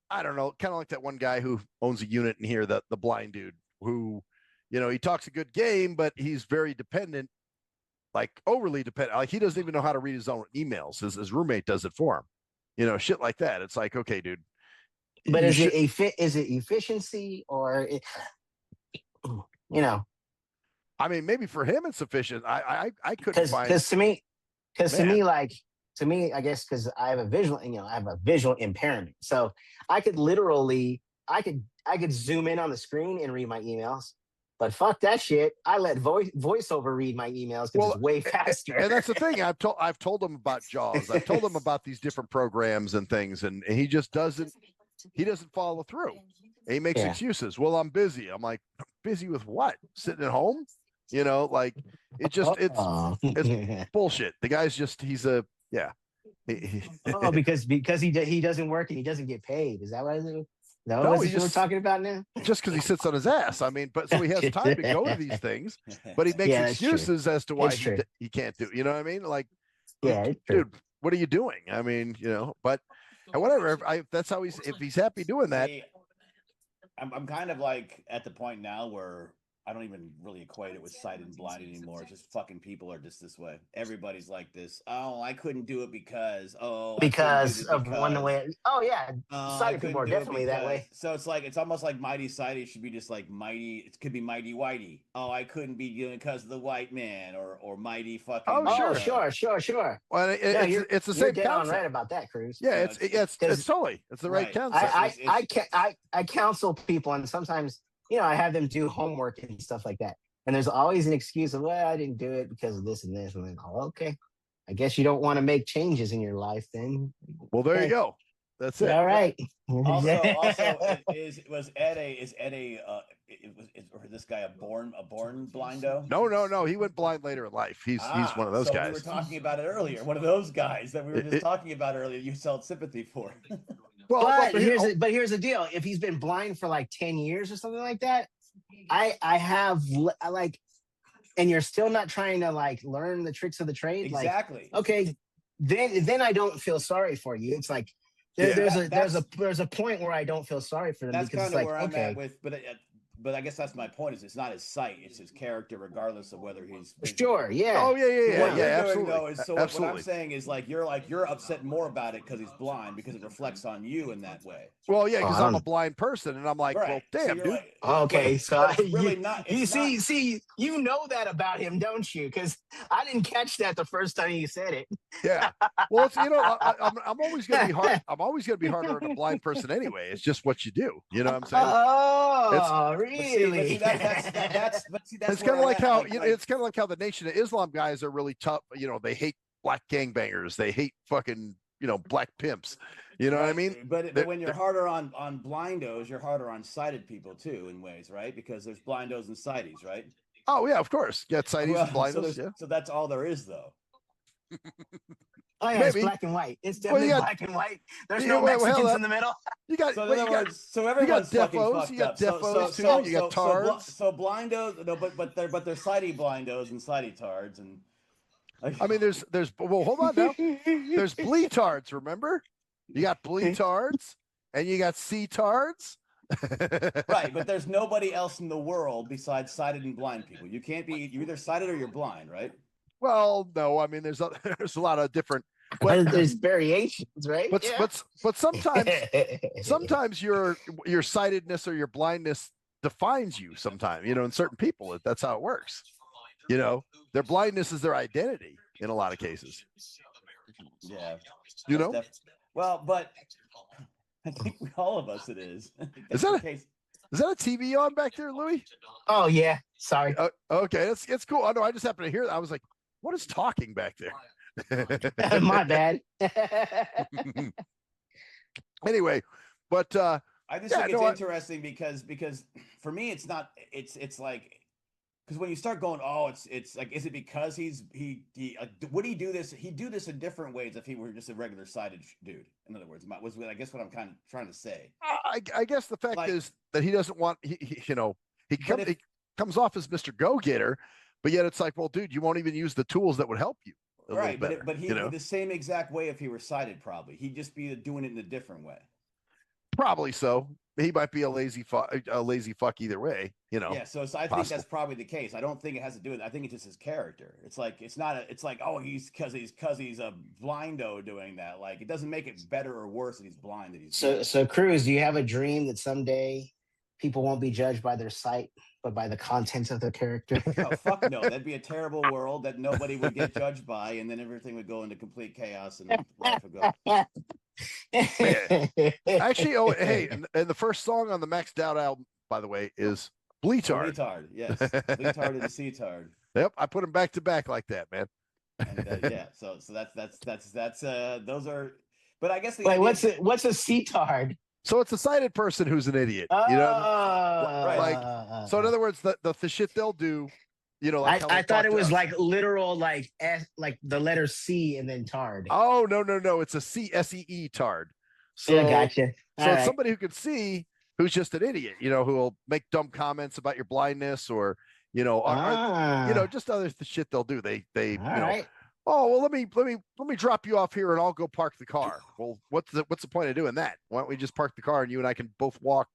[SPEAKER 3] I don't know, kind of like that one guy who owns a unit in here, the blind dude who, he talks a good game, but he's very dependent, like overly dependent. Like he doesn't even know how to read his own emails. His roommate does it for him. Shit like that. It's like, okay, dude.
[SPEAKER 5] But is it efficiency or
[SPEAKER 3] I mean, maybe for him it's sufficient. I couldn't find
[SPEAKER 5] to me, I guess because I have a visual impairment. So I could zoom in on the screen and read my emails. But fuck that shit. I let voiceover read my emails because it's way faster.
[SPEAKER 3] And that's the thing. I've told him about JAWS. I've told him about these different programs and things, and he just doesn't follow through. And he makes excuses. Well, I'm busy. I'm like, busy with what? Sitting at home? Like it's bullshit. The guy's just
[SPEAKER 5] because he doesn't work and he doesn't get paid. Is that what it is? No, what we're talking about now?
[SPEAKER 3] Just because he sits on his ass. I mean, but so he has time to go to these things, but he makes excuses as to why he can't do. You know what I mean? Like, dude, what are you doing? I mean, but whatever. That's how if he's happy doing that.
[SPEAKER 4] I'm kind of like at the point now where I don't even really equate it with sight and blind anymore. It's just fucking people are just this way. Everybody's like this. Oh, I couldn't do it because
[SPEAKER 5] one way. Oh yeah, sighted people are definitely that way.
[SPEAKER 4] So it's almost like mighty sighted should be just like mighty. It could be mighty whitey. Oh, I couldn't be doing it because of the white man or mighty fucking.
[SPEAKER 5] Oh, sure.
[SPEAKER 3] Well, it's the same
[SPEAKER 5] concept.
[SPEAKER 3] You're
[SPEAKER 5] right about that, Cruz.
[SPEAKER 3] Yeah, it's totally the right concept.
[SPEAKER 5] I counsel people, and sometimes. I have them do homework and stuff like that. And there's always an excuse of, well, I didn't do it because of this and this. And then, okay, I guess you don't want to make changes in your life then.
[SPEAKER 3] Well, there you go. That's it.
[SPEAKER 5] All right.
[SPEAKER 4] Also, was this guy a born blindo?
[SPEAKER 3] No. He went blind later in life. He's one of those guys.
[SPEAKER 4] We were talking about it earlier. One of those guys that we were just talking about earlier. You felt sympathy for.
[SPEAKER 5] Well, but here's the deal. If he's been blind for like 10 years or something like that, I have and you're still not trying to like learn the tricks of the trade.
[SPEAKER 4] Exactly.
[SPEAKER 5] Like, okay, then I don't feel sorry for you. It's like there's a point where I don't feel sorry for them.
[SPEAKER 4] That's
[SPEAKER 5] because
[SPEAKER 4] kind of where I'm at with, but I guess that's my point. Is it's not his sight; it's his character, regardless of whether he's
[SPEAKER 5] sure. Yeah.
[SPEAKER 3] Oh yeah.
[SPEAKER 4] Absolutely. What I'm saying is you're upset more about it because he's blind because it reflects on you in that way.
[SPEAKER 3] Well, yeah, because I'm a blind person, and I'm like, well, damn, dude.
[SPEAKER 5] Okay, so
[SPEAKER 4] really not.
[SPEAKER 5] You see, you know that about him, don't you? Because I didn't catch that the first time you said it.
[SPEAKER 3] Yeah. Well, it's I'm always going to be hard. I'm always going to be harder on a blind person anyway. It's just what you do. You know what I'm saying?
[SPEAKER 5] Oh, really?
[SPEAKER 4] See, that's
[SPEAKER 3] it's kind of like how it's kind of like how the Nation of Islam guys are really tough. They hate black gangbangers. They hate fucking black pimps. You know what I mean?
[SPEAKER 4] But when you're harder on blindos, you're harder on sighted people too, in ways, right? Because there's blindos and sighties, right?
[SPEAKER 3] Oh yeah, of course. You got sighties and blindos.
[SPEAKER 4] So that's all there is, though.
[SPEAKER 5] Oh yeah, it's black and white. It's definitely black and white. There's no Mexicans in the middle.
[SPEAKER 3] You got
[SPEAKER 4] so everyone's fucking fucked
[SPEAKER 3] you got
[SPEAKER 4] up.
[SPEAKER 3] defos too. You got tards.
[SPEAKER 4] So blindos, no, but they're sighty blindos and sighty tards, and
[SPEAKER 3] I mean, there's well, hold on now. There's bleetards. Remember, you got bleetards and you got C-tards.
[SPEAKER 4] Right, but there's nobody else in the world besides sighted and blind people. You can't be. You're either sighted or you're blind, right?
[SPEAKER 3] Well, no. I mean, there's a lot of different.
[SPEAKER 5] There's variations, right?
[SPEAKER 3] But sometimes your sightedness or your blindness defines you. Sometimes in certain people that's how it works. Their blindness is their identity in a lot of cases.
[SPEAKER 4] Yeah. Well, but I think all of us it is.
[SPEAKER 3] Is that a TV on back there, Louis?
[SPEAKER 5] Oh yeah. Sorry.
[SPEAKER 3] Okay, it's cool. I know. I just happened to hear that. I was like, "What is talking back there?"
[SPEAKER 5] My bad.
[SPEAKER 3] Anyway, But
[SPEAKER 4] I just
[SPEAKER 3] Yeah,
[SPEAKER 4] think it's
[SPEAKER 3] no,
[SPEAKER 4] interesting because for me it's not it's like because when you start going, oh, it's like, is it because he would he do this? He'd do this in different ways if he were just a regular sided dude. In other words, was I guess what I'm kind of trying to say.
[SPEAKER 3] I guess the fact
[SPEAKER 4] Like,
[SPEAKER 3] is that he doesn't want he
[SPEAKER 4] but if
[SPEAKER 3] he comes off as Mr. Go Getter, but yet it's like, well, dude, you won't even use the tools that would help you a little
[SPEAKER 4] right,
[SPEAKER 3] better.
[SPEAKER 4] but he'd be the same exact way if he were sided. Probably he'd just be doing it in a different way.
[SPEAKER 3] Probably so. He might be a lazy fuck either way.
[SPEAKER 4] Yeah, so I think that's probably the case. I don't think it has to do with it. I think it's just his character. It's like it's not a, it's like, oh, he's because he's a blindo doing that. Like, it doesn't make it better or worse that he's blind that he's
[SPEAKER 5] So Cruz, do you have a dream that someday people won't be judged by their sight, but by the contents of their character?
[SPEAKER 4] Oh, fuck no. That'd be a terrible world that nobody would get judged by, and then everything would go into complete chaos and life would go.
[SPEAKER 3] Actually, oh, hey, and the first song on the Maxed Out album, by the way, is Bleetard.
[SPEAKER 4] Bleetard, yes. Bleetard and the Seatard.
[SPEAKER 3] Yep, I put them back to back like that, man.
[SPEAKER 4] And yeah, so that's those are. But I guess
[SPEAKER 5] Wait, what's a C-tard?
[SPEAKER 3] So it's a sighted person who's an idiot,
[SPEAKER 4] right.
[SPEAKER 3] Like, so in other words, the shit they'll do, like
[SPEAKER 5] I thought it was like literal, like like the letter C and then tard.
[SPEAKER 3] Oh, no, it's a SEE tard. So
[SPEAKER 5] Yeah, gotcha.
[SPEAKER 3] So it's somebody who can see who's just an idiot, who will make dumb comments about your blindness or, just other shit they'll do. They
[SPEAKER 5] right.
[SPEAKER 3] Oh, well, let me drop you off here and I'll go park the car. Well, what's the point of doing that? Why don't we just park the car and you and I can both walk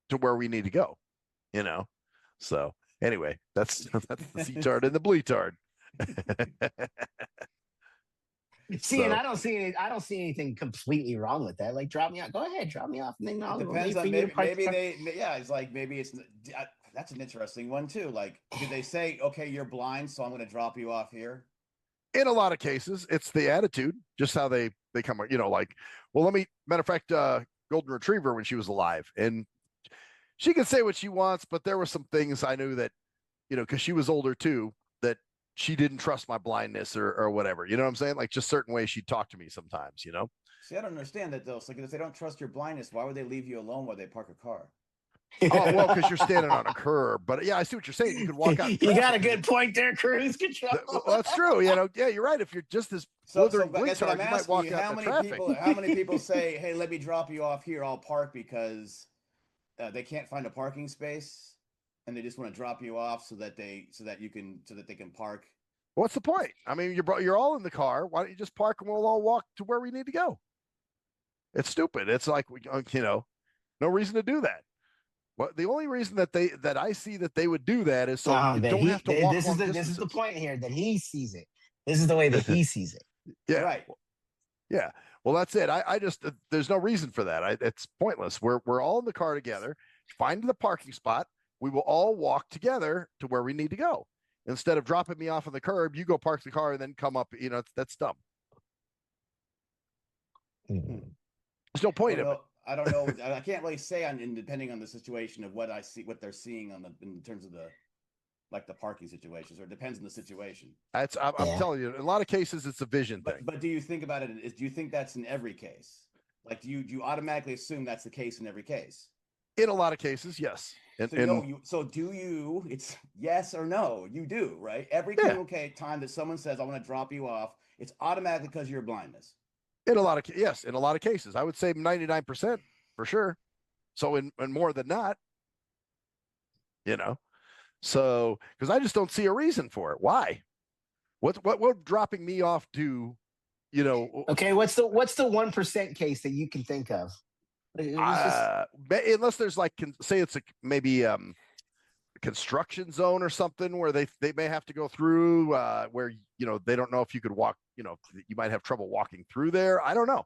[SPEAKER 3] to where we need to go? So anyway, that's the C-tard and the Bleetard.
[SPEAKER 5] See, and I don't see anything completely wrong with that. Like, drop me off. Go ahead, drop me off. And then I'll
[SPEAKER 4] depends on maybe it's like maybe it's that's an interesting one too. Like, did they say, okay, you're blind, so I'm going to drop you off here?
[SPEAKER 3] In a lot of cases, it's the attitude, just how they come, like, well, matter of fact, Golden Retriever when she was alive, and she can say what she wants, but there were some things I knew that, because she was older too, that she didn't trust my blindness or whatever. You know what I'm saying? Like, just certain ways she'd talk to me sometimes,
[SPEAKER 4] See, I don't understand that though. So, like, if they don't trust your blindness, why would they leave you alone while they park a car?
[SPEAKER 3] Oh, well, because you're standing on a curb. But yeah, I see what you're saying. You could walk out.
[SPEAKER 5] You got a good point there, Cruise Control.
[SPEAKER 3] Well, that's true. Yeah, you're right. If you're just this blithering Bleetard, you might walk out in traffic.
[SPEAKER 4] How many people say, hey, let me drop you off here, I'll park, because they can't find a parking space and they just want to drop you off so that they can park?
[SPEAKER 3] What's the point? I mean, you're all in the car. Why don't you just park and we'll all walk to where we need to go? It's stupid. It's like, no reason to do that. Well, the only reason that I see that they would do that is so you don't have to walk.
[SPEAKER 5] This is the point here, that he sees it. This is the way that he sees it.
[SPEAKER 3] Yeah.
[SPEAKER 4] Right.
[SPEAKER 3] Yeah. Well, that's it. I just there's no reason for that. It's pointless. We're all in the car together. Find the parking spot. We will all walk together to where we need to go. Instead of dropping me off on the curb, you go park the car and then come up. That's dumb. There's no point of it.
[SPEAKER 4] I don't know. I can't really say depending on the situation of what I see, what they're seeing in terms of the parking situations, or it depends on the situation.
[SPEAKER 3] I'm telling you, in a lot of cases, it's a vision thing.
[SPEAKER 4] But do you think about it? Do you think that's in every case? Like, do you automatically assume that's the case in every case?
[SPEAKER 3] In a lot of cases, yes.
[SPEAKER 4] So do you? It's yes or no. You do, right? Every single time that someone says, "I want to drop you off," it's automatically because of your blindness.
[SPEAKER 3] In a lot of cases, I would say 99% for sure. So in more than not, so because I just don't see a reason for it. Why? What would dropping me off do?
[SPEAKER 5] Okay, what's the 1% case that you can think of?
[SPEAKER 3] Unless there's say it's maybe a construction zone or something where they may have to go through where they don't know if you could walk, you might have trouble walking through there. I don't know.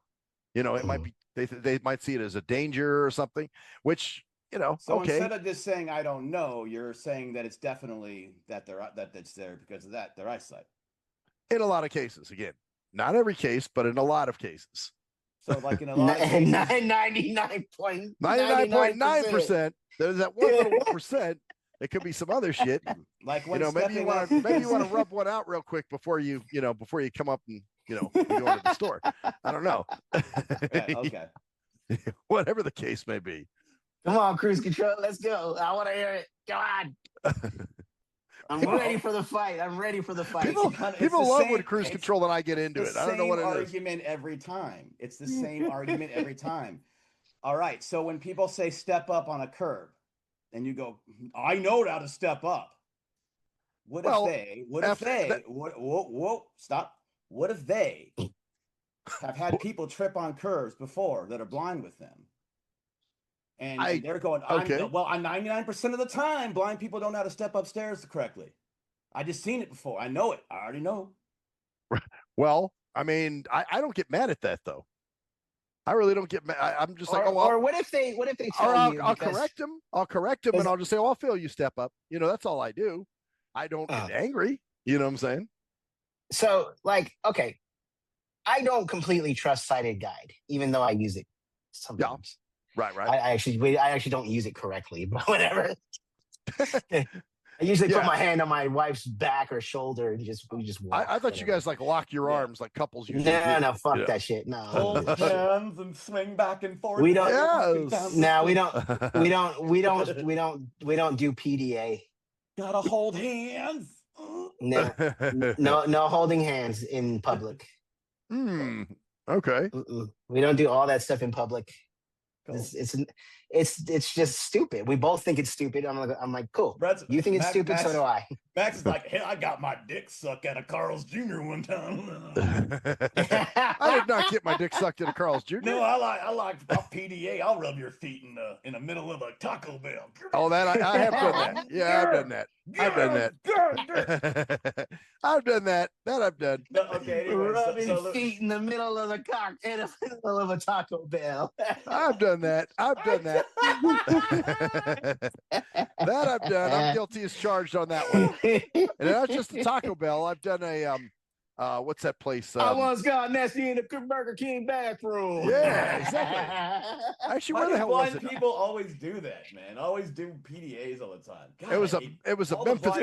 [SPEAKER 3] It might be they might see it as a danger or something, which
[SPEAKER 4] so
[SPEAKER 3] okay.
[SPEAKER 4] Instead of just saying I don't know, you're saying that it's definitely that it's there because of their eyesight.
[SPEAKER 3] In a lot of cases, again, not every case, but in a lot of cases.
[SPEAKER 4] So like in a lot of cases,
[SPEAKER 5] 99.9%.
[SPEAKER 3] There's that one little 1%. It could be some other shit.
[SPEAKER 4] Like when
[SPEAKER 3] maybe you want to rub one out real quick before you come up and you go into the store. I don't know.
[SPEAKER 4] Okay.
[SPEAKER 3] Whatever the case may be.
[SPEAKER 5] Come on, cruise control. Let's go. I want to hear it. Go on. I'm ready for the fight. I'm ready for the fight.
[SPEAKER 3] People love when cruise control and I get into it. I don't know what it is.
[SPEAKER 4] Argument every time. It's the same argument every time. All right. So when people say step up on a curb, and you go, I know how to step up. What if they? Whoa, stop. What if they have had people trip on curves before that are blind with them? And they're going, I'm 99% of the time, blind people don't know how to step upstairs correctly. I just seen it before. I know it. I already know.
[SPEAKER 3] Well, I mean, I don't get mad at that though. I really don't get mad. I'm just like,
[SPEAKER 5] or what if they tell you?
[SPEAKER 3] I'll correct them. I'll correct them, and I'll just say, I'll feel you step up. You know, that's all I do. I don't get angry. You know what I'm saying?
[SPEAKER 5] So, like, okay, I don't completely trust Sighted Guide, even though I use it sometimes.
[SPEAKER 3] Yeah. Right.
[SPEAKER 5] I actually don't use it correctly, but whatever. I usually put my hand on my wife's back or shoulder and we just walk.
[SPEAKER 3] I thought you guys like lock your arms like couples usually.
[SPEAKER 5] No, fuck that shit. No.
[SPEAKER 4] Hold hands and swing back and forth.
[SPEAKER 5] We don't. No, we don't do PDA.
[SPEAKER 4] Gotta hold hands.
[SPEAKER 5] No holding hands in public.
[SPEAKER 3] Okay.
[SPEAKER 5] We don't do all that stuff in public. Cool. It's just stupid. We both think it's stupid. I'm like, cool. You think it's stupid, so do I.
[SPEAKER 4] Max is like, hey, I got my dick sucked at a Carl's Jr. one time.
[SPEAKER 3] I did not get my dick sucked at a Carl's Jr.
[SPEAKER 4] No, I like PDA. I'll rub your feet in the middle of a Taco Bell.
[SPEAKER 3] Oh, that I have done that. Yeah, I've done that. I've done that. I've done that. That I've done.
[SPEAKER 4] No, okay, anyway,
[SPEAKER 5] rubbing feet in the middle of the middle of a Taco Bell.
[SPEAKER 3] I've done that. I've done that. That I've done. I'm guilty as charged on that one. And not just the Taco Bell. I've done a what's that place?
[SPEAKER 5] I once got nasty in the Burger King bathroom.
[SPEAKER 3] Yeah, exactly. Actually, where the hell was it?
[SPEAKER 4] People always do that, man. Always do PDAs all the time. God,
[SPEAKER 3] it was a Memphis.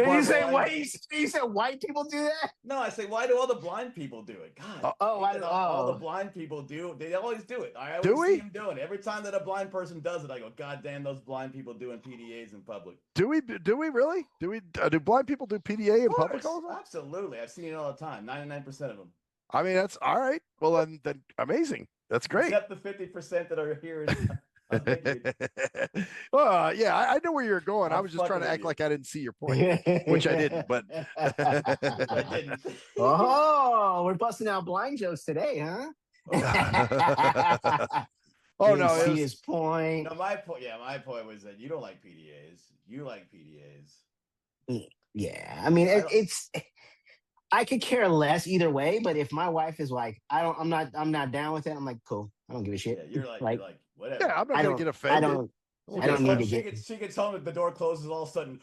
[SPEAKER 5] You said white people do that?
[SPEAKER 4] No, I say why do all the blind people do it? God, all the blind people do. They always do it. I always see them doing it. Every time that a blind person does it, I go, God damn, those blind people doing PDAs in public.
[SPEAKER 3] Do we really? Do blind people do PDA in public all the time?
[SPEAKER 4] Absolutely, I've seen it all the time. 99% of them.
[SPEAKER 3] I mean, that's all right. Well, then amazing. That's great.
[SPEAKER 4] Except the 50% that are here.
[SPEAKER 3] Well, yeah, I know where you're going. I was just trying to act like I didn't see your point, which I didn't. But
[SPEAKER 4] I didn't.
[SPEAKER 5] Oh, we're busting out blind jokes today, huh?
[SPEAKER 3] Oh no,
[SPEAKER 5] see his point.
[SPEAKER 4] No, my point was that you don't like PDAs. You like PDAs.
[SPEAKER 5] Yeah, I mean, it's. I could care less either way, but if my wife is like, I'm not down with it. I'm like, cool. I don't give a shit.
[SPEAKER 4] Yeah, you're like whatever.
[SPEAKER 3] Yeah, I'm not gonna get offended.
[SPEAKER 5] I don't need to get.
[SPEAKER 4] She gets home and the door closes. All of a sudden,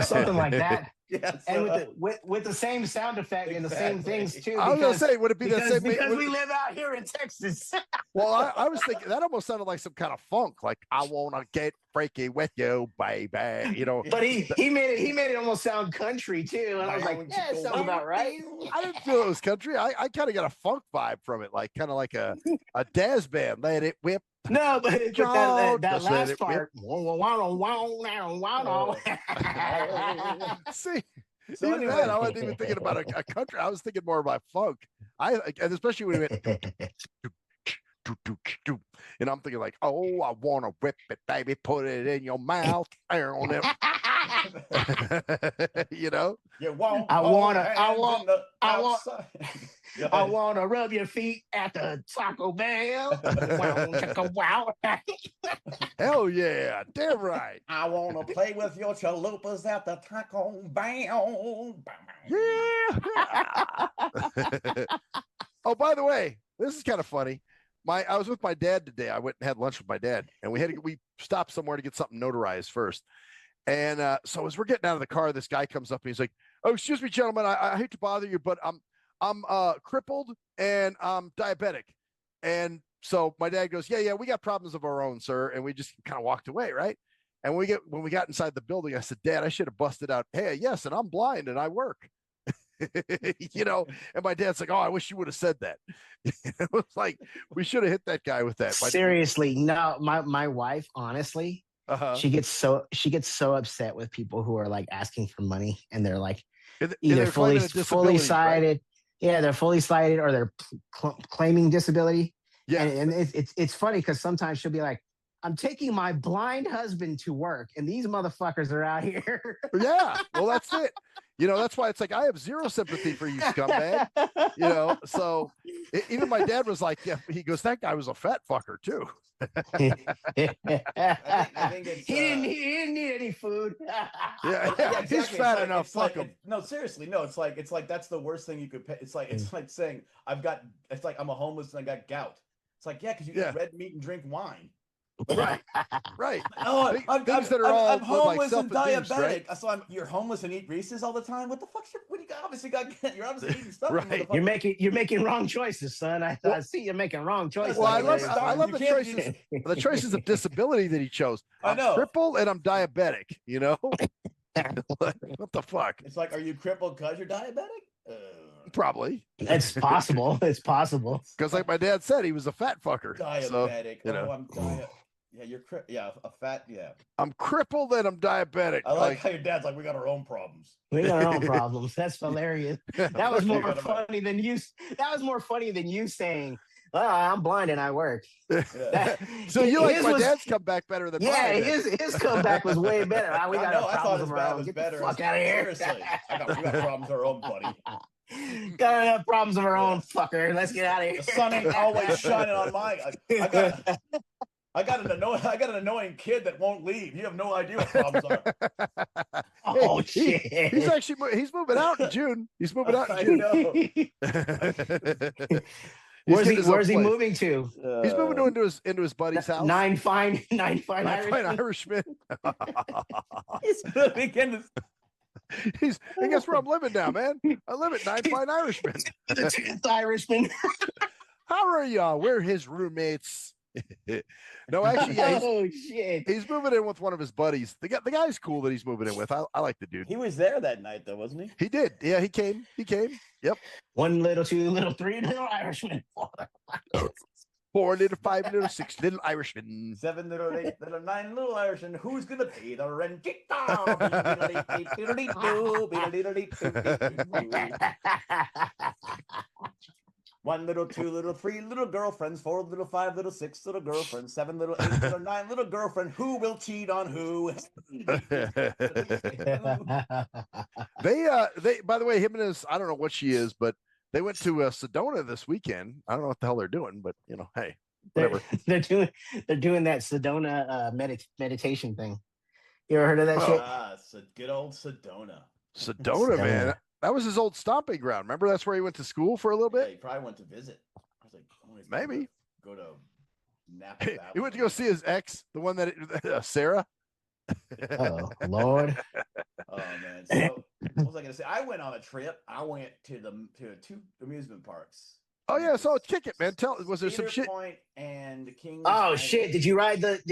[SPEAKER 5] something like that.
[SPEAKER 4] Yes.
[SPEAKER 5] And with the same sound effect and the same things too.
[SPEAKER 3] I was gonna say, would it be the same?
[SPEAKER 5] Because we live out here in Texas.
[SPEAKER 3] Well, I was thinking that almost sounded like some kind of funk, like I wanna get freaky with you, baby. You know.
[SPEAKER 5] But he made it almost sound country too, and I was like, yeah, it sounds about right.
[SPEAKER 3] I didn't feel it was country. I kind of got a funk vibe from it, like kind of like a jazz band. Let it whip.
[SPEAKER 5] No, but that last part.
[SPEAKER 3] See, so even anyway, that, I wasn't even thinking about a country. I was thinking more about funk. And especially when we went, and I'm thinking like, oh, I want to whip it, baby, put it in your mouth. You know,
[SPEAKER 5] I want to rub your feet at the Taco Bell.
[SPEAKER 3] Hell yeah, damn right.
[SPEAKER 4] I want to play with your chalupas at the Taco Bell.
[SPEAKER 3] Yeah. Oh, by the way, this is kind of funny. I was with my dad today. I went and had lunch with my dad, and we stopped somewhere to get something notarized first. And so as we're getting out of the car, this guy comes up and he's like, "Oh, excuse me, gentlemen, I hate to bother you, but I'm crippled and I'm diabetic." And so my dad goes, "Yeah, we got problems of our own, sir." And we just kind of walked away, right? And when we got inside the building, I said, Dad, I should have busted out, hey, yes, and I'm blind and I work. And my dad's like, oh, I wish you would have said that. It was like we should have hit that guy with that.
[SPEAKER 5] Seriously, no, my wife, honestly,
[SPEAKER 3] Uh-huh.
[SPEAKER 5] she gets so upset with people who are like asking for money and they're like
[SPEAKER 3] And
[SPEAKER 5] either
[SPEAKER 3] they're claiming a
[SPEAKER 5] fully
[SPEAKER 3] disability,
[SPEAKER 5] sighted,
[SPEAKER 3] right?
[SPEAKER 5] yeah, they're fully sighted or they're claiming disability.
[SPEAKER 3] Yeah.
[SPEAKER 5] And it's funny because sometimes she'll be like, I'm taking my blind husband to work, and these motherfuckers are out here.
[SPEAKER 3] Yeah. Well, that's it. That's why it's like I have zero sympathy for you, scumbag. So even my dad was like, yeah, he goes, that guy was a fat fucker too.
[SPEAKER 4] I think it's,
[SPEAKER 5] he didn't need any food.
[SPEAKER 3] Yeah,
[SPEAKER 4] exactly.
[SPEAKER 3] he's fat enough. Fuck him.
[SPEAKER 4] No, seriously, no. It's like that's the worst thing you could pay. It's like saying it's like I'm a homeless and I got gout. It's like, yeah, because you eat red meat and drink wine.
[SPEAKER 3] Right.
[SPEAKER 4] Oh, I'm homeless and diabetic.
[SPEAKER 3] Right?
[SPEAKER 4] So you're homeless and eat Reese's all the time. What the fuck's what do you got? You're obviously eating stuff.
[SPEAKER 3] Right.
[SPEAKER 5] You're making wrong choices, son. I see you're making wrong choices.
[SPEAKER 3] Well, I love the choices. The choices of disability that he chose.
[SPEAKER 4] I know.
[SPEAKER 3] I'm crippled and I'm diabetic. What the fuck?
[SPEAKER 4] It's like, are you crippled because you're diabetic?
[SPEAKER 3] Probably.
[SPEAKER 5] It's possible. It's possible.
[SPEAKER 3] Because like my dad said, he was a fat fucker.
[SPEAKER 4] Diabetic.
[SPEAKER 3] So,
[SPEAKER 4] Yeah, you're a fat. Yeah.
[SPEAKER 3] I'm crippled and I'm diabetic.
[SPEAKER 4] I like how your dad's like, we got our own problems.
[SPEAKER 5] We got our own problems. That's hilarious. That was more funny than you. That was more funny than you saying, "Well, I'm blind and I work."
[SPEAKER 3] Yeah. So you like my dad's comeback better than mine?
[SPEAKER 5] Yeah, his comeback was way better. We got our
[SPEAKER 4] I thought
[SPEAKER 5] problems
[SPEAKER 4] his
[SPEAKER 5] of
[SPEAKER 4] bad
[SPEAKER 5] our own.
[SPEAKER 4] was
[SPEAKER 5] Get
[SPEAKER 4] better.
[SPEAKER 5] the fuck out of here.
[SPEAKER 4] Seriously, we got problems of our own, buddy.
[SPEAKER 5] Got enough problems of our own, fucker. Let's get out of here.
[SPEAKER 4] The sun ain't always shining on my. I got an annoying kid that won't leave. You have no idea what problems are.
[SPEAKER 5] Oh shit!
[SPEAKER 3] He's moving out in June. He's moving out in June.
[SPEAKER 5] Where's he moving to?
[SPEAKER 3] He's moving into his buddy's house.
[SPEAKER 5] Nine fine Irishmen.
[SPEAKER 4] He's moving into.
[SPEAKER 3] I guess where I'm living now, man. I live at 9 Fine Irishmen.
[SPEAKER 5] The 10th Irishman.
[SPEAKER 3] How are y'all? We're his roommates. No, actually, yeah, he's moving in with one of his buddies. The guy's cool that he's moving in with. I like the dude.
[SPEAKER 4] He was there that night, though, wasn't he?
[SPEAKER 3] He did. Yeah, he came. Yep.
[SPEAKER 5] 1 little, 2 little, 3 little Irishmen.
[SPEAKER 3] 4 little, 5 little, 6 little Irishmen.
[SPEAKER 4] 7 little, 8 little, 9 little Irishmen. Who's gonna pay the rent? 1 little, 2 little, 3 little girlfriends, 4 little, 5 little, 6 little girlfriends, 7 little, 8 little, 9 little girlfriend. Who will cheat on who?
[SPEAKER 3] They by the way, him and his, I don't know what she is, but they went to Sedona this weekend. I don't know what the hell they're doing, but hey, whatever.
[SPEAKER 5] They're doing that Sedona meditation thing. You ever heard of that shit?
[SPEAKER 4] Good old Sedona.
[SPEAKER 3] Sedona, man. That was his old stomping ground. Remember, that's where he went to school for a little bit.
[SPEAKER 4] Yeah, he probably went to visit. I was like,
[SPEAKER 3] maybe
[SPEAKER 4] go to Napa Valley.
[SPEAKER 3] He went to go see his ex, the one that Sarah.
[SPEAKER 5] Oh Lord.
[SPEAKER 4] Oh man. So what was I gonna say? I went on a trip. I went to 2 amusement parks.
[SPEAKER 3] Oh yeah, so kick it, man. Was there some shit?
[SPEAKER 4] Point and Kings
[SPEAKER 5] Oh
[SPEAKER 4] Island.
[SPEAKER 5] shit! Did you ride the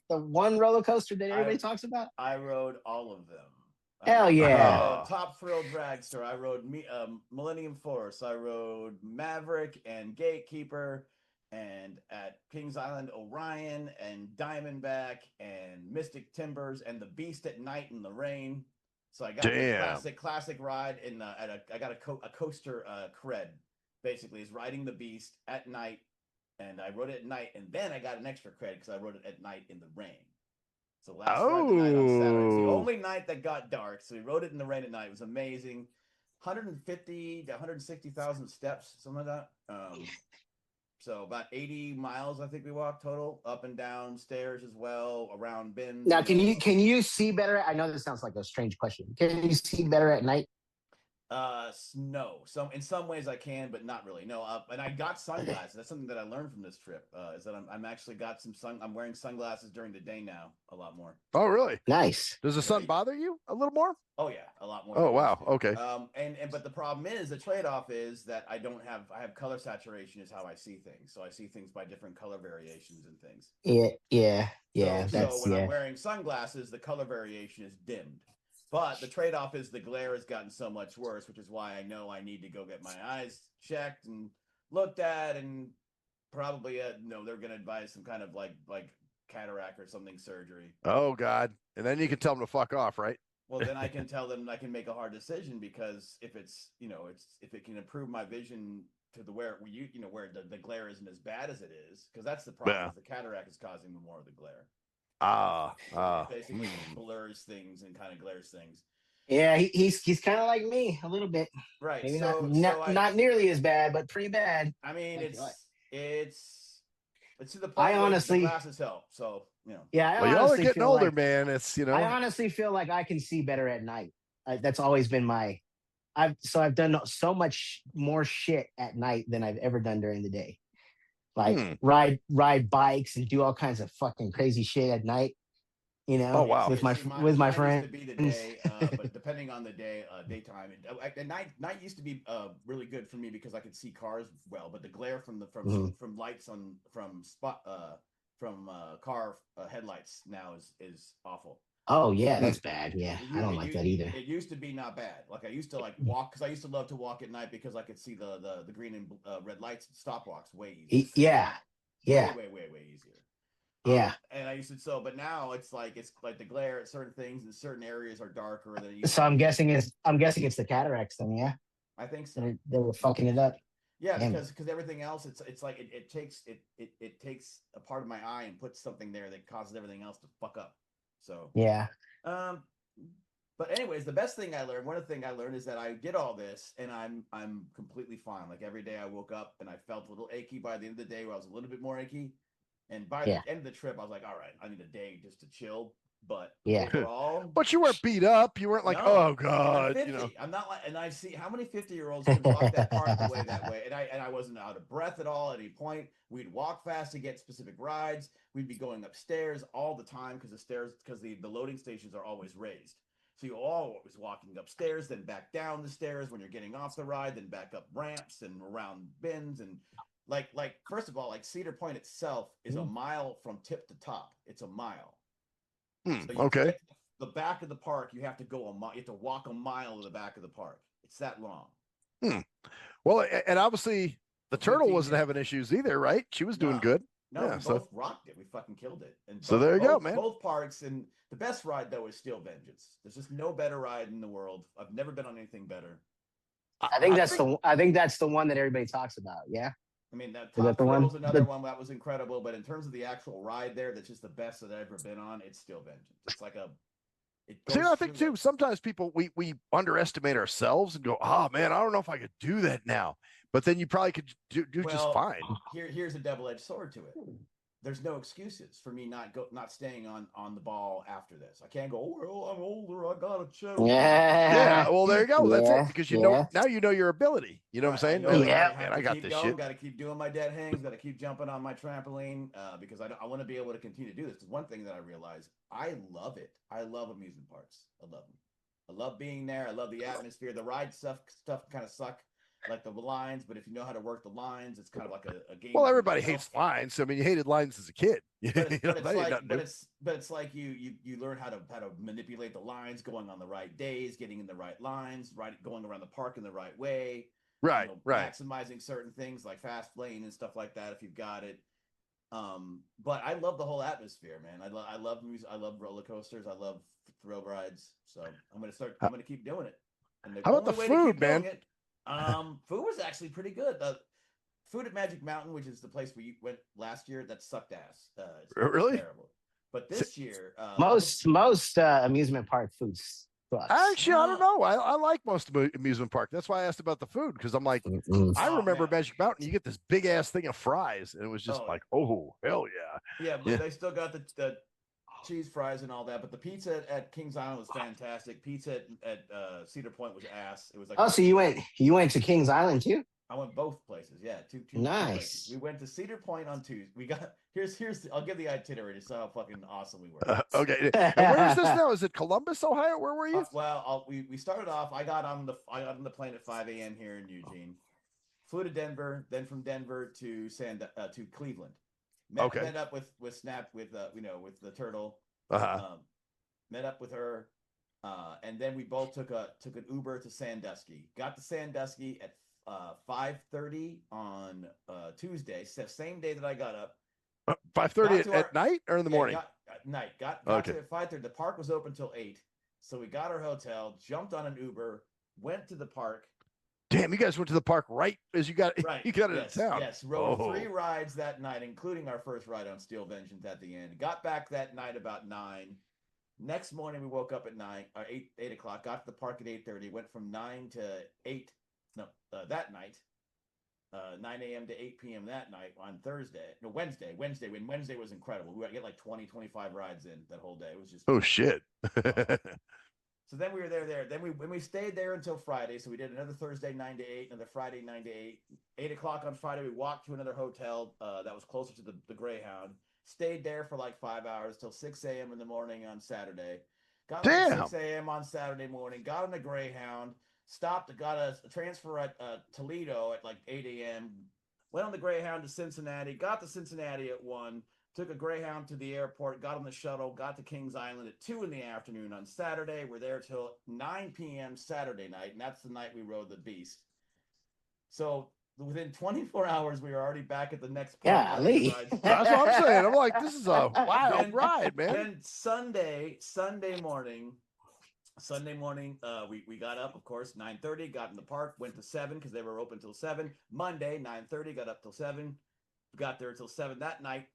[SPEAKER 5] one roller coaster that everybody talks about?
[SPEAKER 4] I rode all of them.
[SPEAKER 5] Hell yeah!
[SPEAKER 4] Top Thrill Dragster. I rode Millennium Force. I rode Maverick and Gatekeeper, and at Kings Island, Orion and Diamondback and Mystic Timbers and the Beast at Night in the Rain. So I got a classic ride I got a coaster cred. Basically, is riding the Beast at night, and I rode it at night, and then I got an extra cred because I rode it at night in the rain. So last Friday night on Saturday, it's the only night that got dark. So we rode it in the rain at night. It was amazing. 150 to 160,000 steps, something like that. So about 80 miles, I think we walked total, up and down stairs as well, around bends.
[SPEAKER 5] Now, can you see better? I know this sounds like a strange question. Can you see better at night?
[SPEAKER 4] No. In some ways I can, but not really. No. And I got sunglasses. That's something that I learned from this trip. Is that I'm actually got I'm wearing sunglasses during the day now a lot more.
[SPEAKER 3] Oh, really?
[SPEAKER 5] Nice.
[SPEAKER 3] Does the sun bother you a little more?
[SPEAKER 4] Oh yeah, a lot more.
[SPEAKER 3] Oh,
[SPEAKER 4] than it used
[SPEAKER 3] wow.
[SPEAKER 4] to.
[SPEAKER 3] Okay.
[SPEAKER 4] And but the problem is the trade-off is that I have color saturation is how I see things. So I see things by different color variations and things.
[SPEAKER 5] Yeah.
[SPEAKER 4] So when I'm wearing sunglasses, the color variation is dimmed. But the trade-off is the glare has gotten so much worse, which is why I know I need to go get my eyes checked and looked at, and probably they're going to advise some kind of like cataract or something surgery.
[SPEAKER 3] Oh God. And then you can tell them to fuck off, right?
[SPEAKER 4] Well, then I can tell them I can make a hard decision, because if it's if it can improve my vision to the where where the glare isn't as bad as it is, because that's the problem.
[SPEAKER 3] Yeah.
[SPEAKER 4] Is the cataract is causing more of the glare.
[SPEAKER 3] It
[SPEAKER 4] basically blurs things and kind of glares things.
[SPEAKER 5] Yeah, he's kind of like me a little bit.
[SPEAKER 4] Right.
[SPEAKER 5] Maybe
[SPEAKER 4] not
[SPEAKER 5] nearly as bad, but pretty bad.
[SPEAKER 4] I mean, it's to the point
[SPEAKER 5] I
[SPEAKER 4] where
[SPEAKER 5] honestly,
[SPEAKER 4] the glasses help. So
[SPEAKER 5] Yeah,
[SPEAKER 3] well, y'all are getting older, man. It's
[SPEAKER 5] I honestly feel like I can see better at night. That's always been I've done so much more shit at night than I've ever done during the day. Like ride bikes and do all kinds of fucking crazy shit at night.
[SPEAKER 3] Oh wow.
[SPEAKER 5] With my friends.
[SPEAKER 4] Used to be the day, but depending on the day, daytime. And night used to be really good for me because I could see cars well, but the glare from lights from car headlights now is awful.
[SPEAKER 5] Oh yeah, that's bad. Yeah, I don't like that either.
[SPEAKER 4] It used to be not bad. Like I used to walk, because I used to love to walk at night because I could see the green and red lights, stop walks way easier.
[SPEAKER 5] Yeah.
[SPEAKER 4] Way easier.
[SPEAKER 5] Yeah.
[SPEAKER 4] And I used to but now it's like the glare at certain things and certain areas are darker than.
[SPEAKER 5] So I'm guessing it's the cataracts then, yeah.
[SPEAKER 4] I think so.
[SPEAKER 5] They were fucking it up.
[SPEAKER 4] Yeah, because everything else, it's like it takes a part of my eye and puts something there that causes everything else to fuck up. So
[SPEAKER 5] yeah.
[SPEAKER 4] But anyways, one of the things I learned is that I did all this and I'm completely fine. Like every day I woke up and I felt a little achy. By the end of the day, where I was a little bit more achy, and by the end of the trip, I was like, all right, I need a day just to chill. But overall,
[SPEAKER 3] but you weren't beat up. You weren't like, oh God,
[SPEAKER 4] I'm 50. I'm not like, and I see how many 50-year-olds can walk that park the way that way. And I wasn't out of breath at all at any point. We'd walk fast to get specific rides. We'd be going upstairs all the time because the loading stations are always raised. So you're always walking upstairs, then back down the stairs when you're getting off the ride, then back up ramps and around bins. And like first of all, like Cedar Point itself is a mile from tip to top. It's a mile. So
[SPEAKER 3] okay.
[SPEAKER 4] The back of the park, you have to go a mile. You have to walk a mile to the back of the park. It's that long.
[SPEAKER 3] Well, and obviously the turtle wasn't having issues either, right? She was doing good.
[SPEAKER 4] No, we both rocked it. We fucking killed it. And
[SPEAKER 3] so there you go, man.
[SPEAKER 4] Both parks, and the best ride though is still Vengeance. There's just no better ride in the world. I've never been on anything better.
[SPEAKER 5] I think that's the one that everybody talks about. Yeah.
[SPEAKER 4] I mean, that Top Thrill was another one that was incredible, but in terms of the actual ride there, that's just the best that I've ever been on. It's still Vengeance. It's like
[SPEAKER 3] I think too, sometimes people, we underestimate ourselves and go, oh man, I don't know if I could do that now. But then you probably could do just fine.
[SPEAKER 4] Here's a double-edged sword to it. There's no excuses for me not staying on the ball after this. I can't go, well, I'm older, I gotta chill.
[SPEAKER 3] Yeah. Well, there you go. That's it. Because now you know your ability. You know what I'm saying?
[SPEAKER 4] I
[SPEAKER 3] got this shit.
[SPEAKER 4] Got to keep doing my dead hangs. Got to keep jumping on my trampoline because I want to be able to continue to do this. Because one thing that I realized, I love it. I love amusement parks. I love them. I love being there. I love the atmosphere. The ride stuff kind of suck. Like the lines, but if you know how to work the lines, it's kind of like a game.
[SPEAKER 3] Well, everybody hates lines. I mean, you hated lines as a kid.
[SPEAKER 4] But it's like you learn how to manipulate the lines, going on the right days, getting in the right lines, going around the park in the right way.
[SPEAKER 3] Right.
[SPEAKER 4] Maximizing certain things like fast lane and stuff like that if you've got it. But I love the whole atmosphere, man. I love music. I love roller coasters. I love thrill rides. So I'm gonna keep doing it. And
[SPEAKER 3] how about the food, man?
[SPEAKER 4] Food was actually pretty good. The food at Magic Mountain, which is the place we went last year, that sucked ass.
[SPEAKER 3] Really
[SPEAKER 4] terrible. But this year,
[SPEAKER 5] most amusement park foods.
[SPEAKER 3] Actually, I don't know. I like most amusement park. That's why I asked about the food, because I'm like, I remember Magic Mountain. You get this big ass thing of fries, and it was just like, oh hell yeah.
[SPEAKER 4] Yeah, but they still got the cheese fries and all that. But the pizza at Kings Island was fantastic. Pizza at Cedar Point was ass. It was like
[SPEAKER 5] Oh, so you went to Kings Island too?
[SPEAKER 4] I went both places. Yeah, two places.
[SPEAKER 5] Nice.
[SPEAKER 4] We went to Cedar Point on Tuesday. We got here's I'll give the itinerary to see how fucking awesome we were.
[SPEAKER 3] Okay. And where is this now? Is it Columbus, Ohio? Where were you?
[SPEAKER 4] We started off. I got on the plane at 5 a.m. here in Eugene. Flew to Denver, then from Denver to to Cleveland. Met up with the turtle. Met up with her, and then we both took an Uber to Sandusky. Got to Sandusky at 5:30 on Tuesday, same day that I got up.
[SPEAKER 3] 5:30 at night or in the morning?
[SPEAKER 4] At night. Got to at 5:30. The park was open till 8, so we got our hotel, jumped on an Uber, went to the park.
[SPEAKER 3] Damn, you guys went to the park right as you got
[SPEAKER 4] right.
[SPEAKER 3] you got it in town.
[SPEAKER 4] Yes, rode 3 rides that night, including our first ride on Steel Vengeance at the end. Got back that night about 9. Next morning we woke up at 8 o'clock. Got to the park at 8:30. Went from 9 to 8. No, that night. 9 a.m. to 8 p.m. that night on Wednesday. When Wednesday was incredible. We get like 20, 25 rides in that whole day. It was just
[SPEAKER 3] shit.
[SPEAKER 4] So then we were there. Then we stayed there until Friday. So we did another Thursday 9 to 8, another Friday 9 to 8. 8 o'clock on Friday, we walked to another hotel that was closer to the Greyhound. Stayed there for like 5 hours till 6 a.m. in the morning on Saturday. Got up at 6 a.m. on Saturday morning. Got on the Greyhound. Stopped. Got a transfer at Toledo at like 8 a.m. Went on the Greyhound to Cincinnati. Got to Cincinnati at 1. Took a Greyhound to the airport, got on the shuttle, got to Kings Island at 2 in the afternoon on Saturday. We're there till 9 p.m. Saturday night, and that's the night we rode the Beast. So within 24 hours, we were already back at the next point.
[SPEAKER 5] Yeah,
[SPEAKER 3] that's what I'm saying. I'm like, this is a wild ride, man.
[SPEAKER 4] Then Sunday morning, we got up, of course, 9:30, got in the park, went to 7 because they were open till 7. Monday, 9:30, got up till 7. Got there till 7 that night.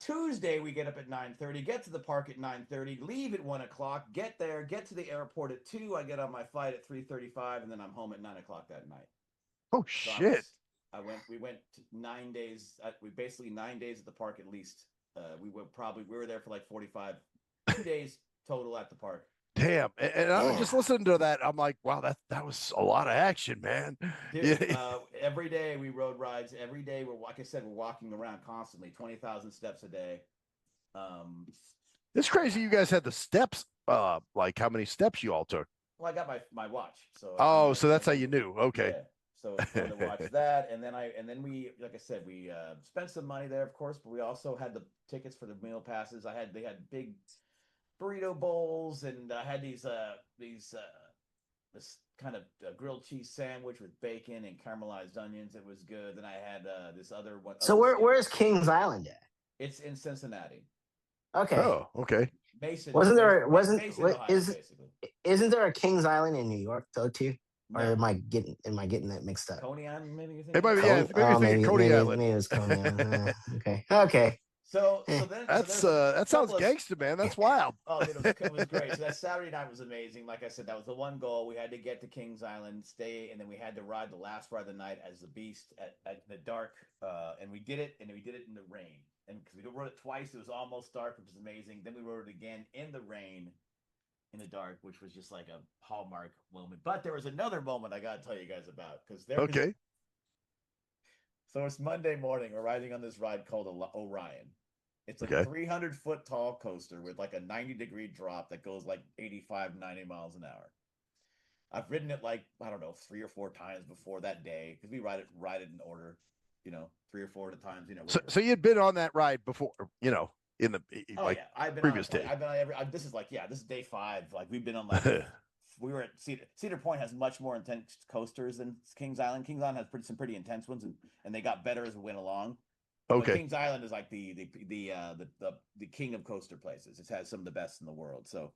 [SPEAKER 4] Tuesday, we get up at 9:30, get to the park at 9:30, leave at 1 o'clock, get there, get to the airport at 2. I get on my flight at 3:35, and then I'm home at 9 o'clock that night.
[SPEAKER 3] Oh, shit.
[SPEAKER 4] We went to 9 days. We basically 9 days at the park at least. We were there for like 2 days total at the park.
[SPEAKER 3] Damn. And I was just listening to that. I'm like, wow, that was a lot of action, man.
[SPEAKER 4] Dude, every day we rode rides. Every day like I said, we're walking around constantly, 20,000 steps a day.
[SPEAKER 3] It's crazy you guys had the steps, like how many steps you all took.
[SPEAKER 4] Well, I got my watch.
[SPEAKER 3] So so that's how you knew. Okay.
[SPEAKER 4] Yeah. So to watch that, and then we, like I said, we spent some money there, of course, but we also had the tickets for the meal passes. They had big burrito bowls, and I had this kind of grilled cheese sandwich with bacon and caramelized onions. It was good. Then I had this other one.
[SPEAKER 5] So where's Kings Island at?
[SPEAKER 4] It's in Cincinnati.
[SPEAKER 5] Okay.
[SPEAKER 3] Oh, okay.
[SPEAKER 4] Mason.
[SPEAKER 5] Isn't there a Kings Island in New York though too?
[SPEAKER 4] No.
[SPEAKER 5] Or am I getting that mixed up?
[SPEAKER 4] Coney Island, maybe you think?
[SPEAKER 3] It might be, yeah, maybe Coney Island.
[SPEAKER 5] Maybe it was Coney Island. Okay.
[SPEAKER 4] So
[SPEAKER 3] that sounds gangster, man. That's wild.
[SPEAKER 4] Oh, dude, it was great. So that Saturday night was amazing. Like I said, that was the one goal. We had to get to Kings Island, stay, and then we had to ride the last ride of the night as the Beast at the dark. And we did it, in the rain. And because we rode it twice, it was almost dark, which was amazing. Then we rode it again in the rain, in the dark, which was just like a hallmark moment. But there was another moment I got to tell you guys about
[SPEAKER 3] Okay.
[SPEAKER 4] So it's Monday morning. We're riding on this ride called Orion. It's like a 300-foot tall coaster with like a 90-degree drop that goes like 85, 90 miles an hour. I've ridden it like, I don't know, 3 or 4 times before that day because we ride it in order, 3 or 4 at a time.
[SPEAKER 3] So you'd been on that ride before, in the
[SPEAKER 4] I've been
[SPEAKER 3] previous
[SPEAKER 4] on
[SPEAKER 3] day.
[SPEAKER 4] I've been on this is day 5. Like we've been on like we were at Cedar Point has much more intense coasters than Kings Island. Kings Island has some pretty intense ones, and they got better as we went along.
[SPEAKER 3] Okay.
[SPEAKER 4] But Kings Island is like the king of coaster places. It has some of the best in the world. So,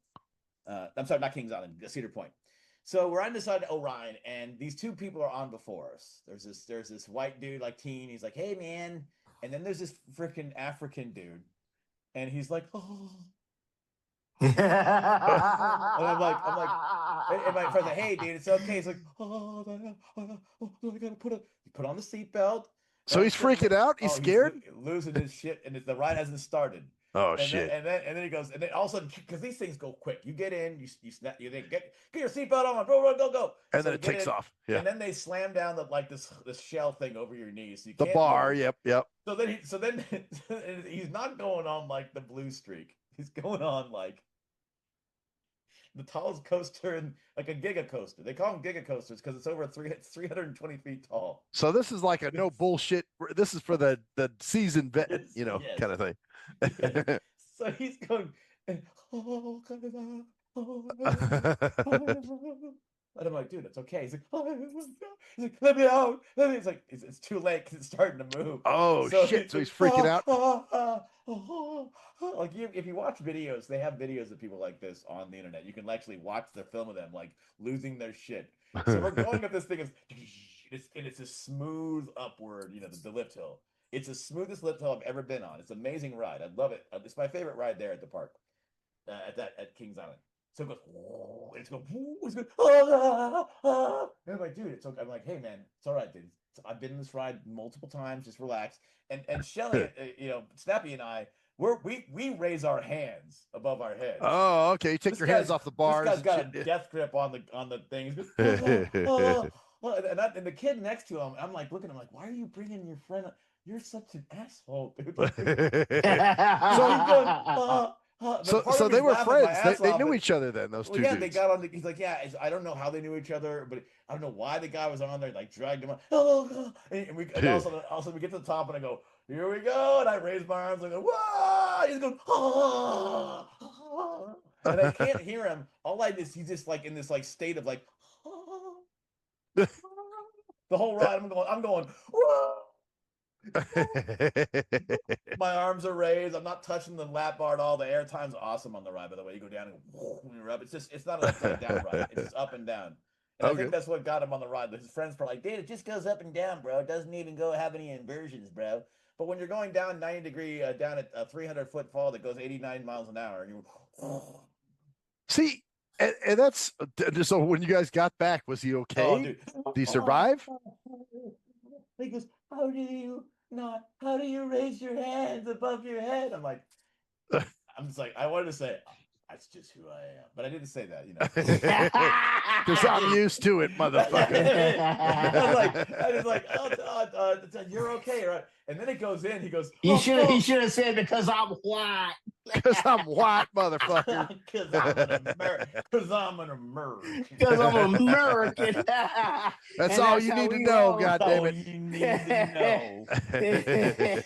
[SPEAKER 4] I'm sorry, not Kings Island, Cedar Point. So we're on this side of Orion, and these 2 people are on before us. There's this white dude, like teen. He's like, "Hey, man," and then there's this freaking African dude, and he's like, "Oh." And I'm like, and my friend's like, "Hey, dude, it's okay." He's like, "Oh, I gotta put on the seatbelt."
[SPEAKER 3] So he's freaking out. He's scared.
[SPEAKER 4] He's losing his shit, and the ride hasn't started.
[SPEAKER 3] Oh
[SPEAKER 4] And
[SPEAKER 3] shit.
[SPEAKER 4] then he goes, and then all of a sudden, because these things go quick. You get in, you snap, you think, get your seatbelt on, go.
[SPEAKER 3] And
[SPEAKER 4] So
[SPEAKER 3] then
[SPEAKER 4] you
[SPEAKER 3] it
[SPEAKER 4] get
[SPEAKER 3] takes
[SPEAKER 4] in,
[SPEAKER 3] off. Yeah.
[SPEAKER 4] and then they slam down this shell thing over your knees, so you
[SPEAKER 3] The
[SPEAKER 4] can't
[SPEAKER 3] bar.
[SPEAKER 4] move.
[SPEAKER 3] Yep.
[SPEAKER 4] So then he's not going on like the blue streak. He's going on like the tallest coaster in like a giga coaster. They call them giga coasters because it's over 320 feet tall.
[SPEAKER 3] So this is like a no bullshit. This is for the seasoned vet,
[SPEAKER 4] Yes, yes.
[SPEAKER 3] kind of thing.
[SPEAKER 4] Yes. So he's going, and, and I'm like, dude, it's okay. He's like, he's like, let me out. He's like, it's too late because it's starting to move.
[SPEAKER 3] Oh
[SPEAKER 4] So
[SPEAKER 3] shit! So he's freaking out.
[SPEAKER 4] Like if you watch videos, they have videos of people like this on the internet. You can actually watch the film of them like losing their shit. So we're going up this thing, it's a smooth upward, the lift hill. It's the smoothest lift hill I've ever been on. It's an amazing ride. I love it. It's my favorite ride there at the park, at Kings Island. So it goes, it's going, it's going, and I'm like, dude, it's okay. I'm like, hey man, it's all right, dude. I've been in this ride multiple times. Just relax. And Shelly, Snappy and I, we raise our hands above our heads.
[SPEAKER 3] Oh, okay. You take your hands off the bars.
[SPEAKER 4] This guy's got a death grip on the thing. And the kid next to him, I'm like looking. I'm like, why are you bringing your friend up? You're such an asshole, dude. So he's going,
[SPEAKER 3] so they were friends. They knew each other then. Those two dudes.
[SPEAKER 4] They got on. He's like, yeah. I don't know how they knew each other, but I don't know why the guy was on there. Like dragged him on. And all of a sudden we get to the top, and I go, here we go. And I raise my arms. And I go, whoa! He's going, and I can't hear him. All I just he's just like in this like state of like the whole ride. I'm going, whoa! My arms are raised. I'm not touching the lap bar at all. The air time's awesome on the ride, by the way. You go down and rub. It's not an upside down ride. It's just up and down. And I think that's what got him on the ride. His friends were like, dude, it just goes up and down, bro. It doesn't even have any inversions, bro. But when you're going down 90 degree down at a 300-foot fall that goes 89 miles an hour, and you
[SPEAKER 3] see, and that's so. When you guys got back, was he okay?
[SPEAKER 4] Oh, dude.
[SPEAKER 3] Did he survive?
[SPEAKER 4] He goes, how do you raise your hands above your head? I'm like, I'm just like, I wanted to say, that's just who I am. But I didn't say that,
[SPEAKER 3] Because I'm used to it, motherfucker.
[SPEAKER 4] I was like, you're okay, right? And then it goes in, he goes,
[SPEAKER 5] he should have said, because I'm white.
[SPEAKER 3] Because I'm white, motherfucker.
[SPEAKER 4] Because I'm an American.
[SPEAKER 5] Because I'm American.
[SPEAKER 3] That's all you need to know, goddammit.
[SPEAKER 4] You need to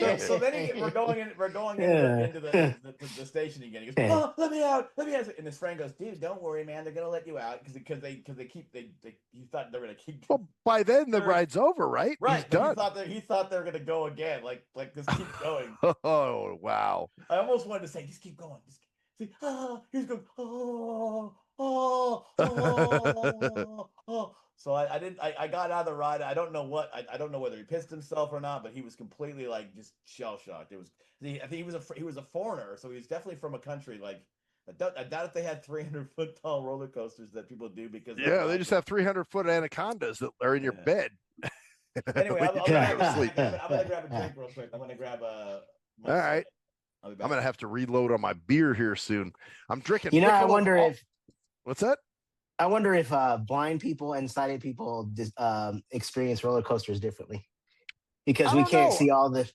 [SPEAKER 4] know. So then we're going into the station again. He goes, oh, let me out. And his friend goes, dude, don't worry, man. They're gonna let you out because he thought they were gonna keep.
[SPEAKER 3] Well, by then the ride's over, right?
[SPEAKER 4] Right.
[SPEAKER 3] He's done.
[SPEAKER 4] He thought they were gonna go again. Like just keep going.
[SPEAKER 3] Oh wow.
[SPEAKER 4] I almost wanted to say, just keep going. He's going, So I got out of the ride. I don't know whether he pissed himself or not, but he was completely like just shell shocked. I think he was a foreigner, so he was definitely from a country like. I doubt if they had 300-foot tall roller coasters that people do because
[SPEAKER 3] they just have 300-foot anacondas that are in your bed.
[SPEAKER 4] Anyway, I'm gonna grab a drink real quick. I'm gonna grab a.
[SPEAKER 3] All right. I'm gonna have to reload on my beer here soon. I'm drinking.
[SPEAKER 5] I wonder if.
[SPEAKER 3] What's that?
[SPEAKER 5] I wonder if blind people and sighted people experience roller coasters differently, because we can't see all the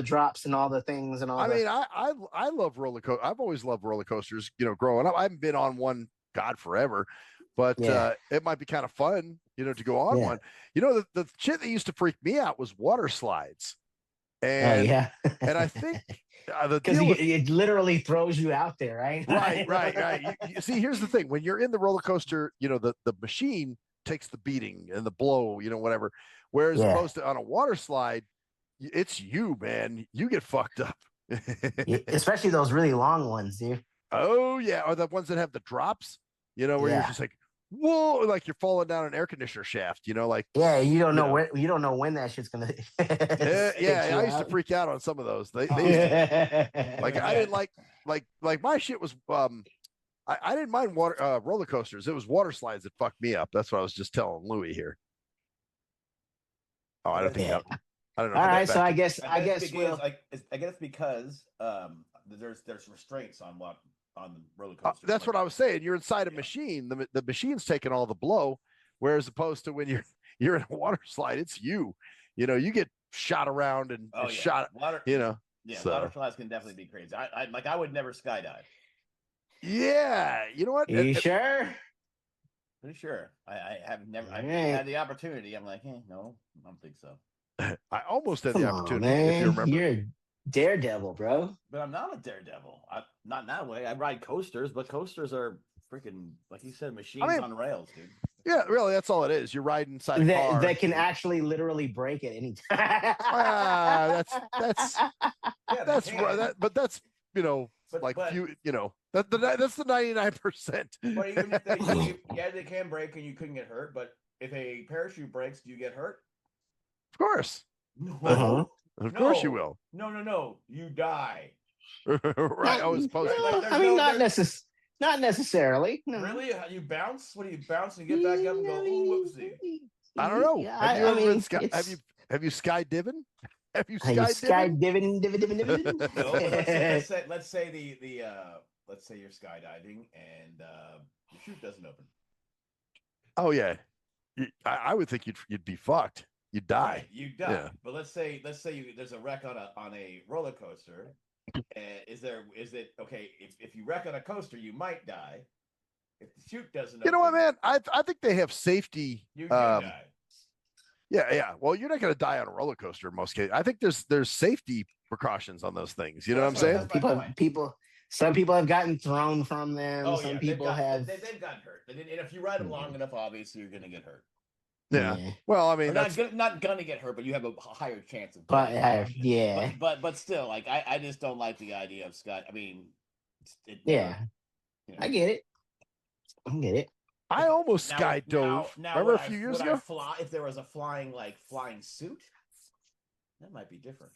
[SPEAKER 5] drops and all the things and all.
[SPEAKER 3] I love roller coasters. I've always loved roller coasters. Growing up, I haven't been on one, God, forever, but it might be kind of fun, to go on one. The shit that used to freak me out was water slides, and and I think.
[SPEAKER 5] Because it literally throws you out there, right?
[SPEAKER 3] Right. You see, here's the thing: when you're in the roller coaster, the machine takes the beating and the blow, whatever. Whereas opposed to on a water slide, it's you, man. You get fucked up.
[SPEAKER 5] Especially those really long ones, dude.
[SPEAKER 3] Oh yeah, or the ones that have the drops, where you're just like, whoa, like you're falling down an air conditioner shaft, you don't know when that shit's gonna. I used to freak out on some of those. They used to, like I didn't like my shit was I didn't mind roller coasters. It was water slides that fucked me up. That's what I was just telling Louis here. Oh, I don't think. I don't know.
[SPEAKER 5] All right, so I guess
[SPEAKER 4] it's because there's restraints on what on the roller coaster.
[SPEAKER 3] That's what I was saying. You're inside a machine. The machine's taking all the blow, whereas opposed to when you're in a water slide, it's you. You know, you get shot around and shot.
[SPEAKER 4] Water.
[SPEAKER 3] You know.
[SPEAKER 4] Yeah,
[SPEAKER 3] So.
[SPEAKER 4] water slides can definitely be crazy. I would never skydive.
[SPEAKER 3] Yeah, you know what?
[SPEAKER 5] You sure?
[SPEAKER 4] Pretty sure. I have never. I've had the opportunity. I'm like, no, I don't think so.
[SPEAKER 3] I almost had
[SPEAKER 5] Come
[SPEAKER 3] the
[SPEAKER 5] on,
[SPEAKER 3] opportunity.
[SPEAKER 5] man.
[SPEAKER 3] If you remember,
[SPEAKER 5] You're a daredevil, bro.
[SPEAKER 4] But I'm not a daredevil. Not in that way. I ride coasters, but coasters are freaking, like you said, machines on rails, dude.
[SPEAKER 3] Yeah, really, that's all it is. You're riding inside a car
[SPEAKER 5] that can actually literally break at any time.
[SPEAKER 3] That's right. But that's that's the 99%.
[SPEAKER 4] But even if they can break and you couldn't get hurt. But if a parachute breaks, do you get hurt?
[SPEAKER 3] Of course.
[SPEAKER 4] No.
[SPEAKER 3] Of course you will.
[SPEAKER 4] No. You die.
[SPEAKER 3] Right. I was supposed to.
[SPEAKER 5] I mean, not necessarily. No.
[SPEAKER 4] Really? You bounce? What do you bounce and get back up and go, ooh, whoopsie?
[SPEAKER 3] I don't know. Have you skydiving? Have you
[SPEAKER 5] skydiving?
[SPEAKER 4] No, let's say let's say you're skydiving and your chute doesn't open.
[SPEAKER 3] Oh yeah, I would think you'd be fucked. You'd die.
[SPEAKER 4] Right, you die. Yeah. But let's say there's a wreck on a roller coaster. Is it okay? If you wreck on a coaster, you might die. If the chute doesn't open,
[SPEAKER 3] you know what, man? I think they have safety.
[SPEAKER 4] You die.
[SPEAKER 3] Yeah. Well, you're not going to die on a roller coaster in most cases. I think there's safety precautions on those things. You know what I'm saying?
[SPEAKER 5] Some people have gotten thrown from them.
[SPEAKER 4] Oh,
[SPEAKER 5] some people have.
[SPEAKER 4] They've gotten hurt. And if you ride them long enough, obviously you're going to get hurt.
[SPEAKER 3] Yeah. Well, I mean,
[SPEAKER 4] not gonna get hurt, but you have a higher chance of.
[SPEAKER 5] But
[SPEAKER 4] still, like I just don't like the idea of Scott. I mean,
[SPEAKER 5] I get it.
[SPEAKER 3] I almost skydove. Remember a few years ago?
[SPEAKER 4] If there was a flying suit, that might be different.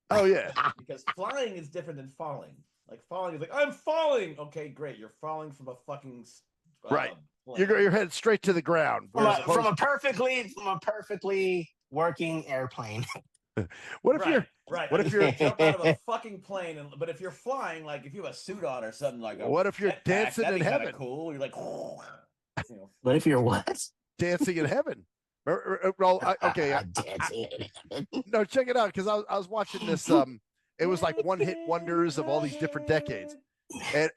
[SPEAKER 3] Oh yeah,
[SPEAKER 4] because flying is different than falling. Like falling is like I'm falling. Okay, great. You're falling from a fucking
[SPEAKER 3] right. You're headed straight to the ground
[SPEAKER 5] from a perfectly working airplane.
[SPEAKER 3] What if
[SPEAKER 4] What if you're jump out of a fucking plane? But if you're flying, like if you have a suit on or something like that.
[SPEAKER 3] What if you're dancing in heaven?
[SPEAKER 4] Cool. You're like,
[SPEAKER 5] What if you're what?
[SPEAKER 3] Dancing in heaven. Well, okay. No, check it out because I was watching this. It was like one hit wonders of all these different decades,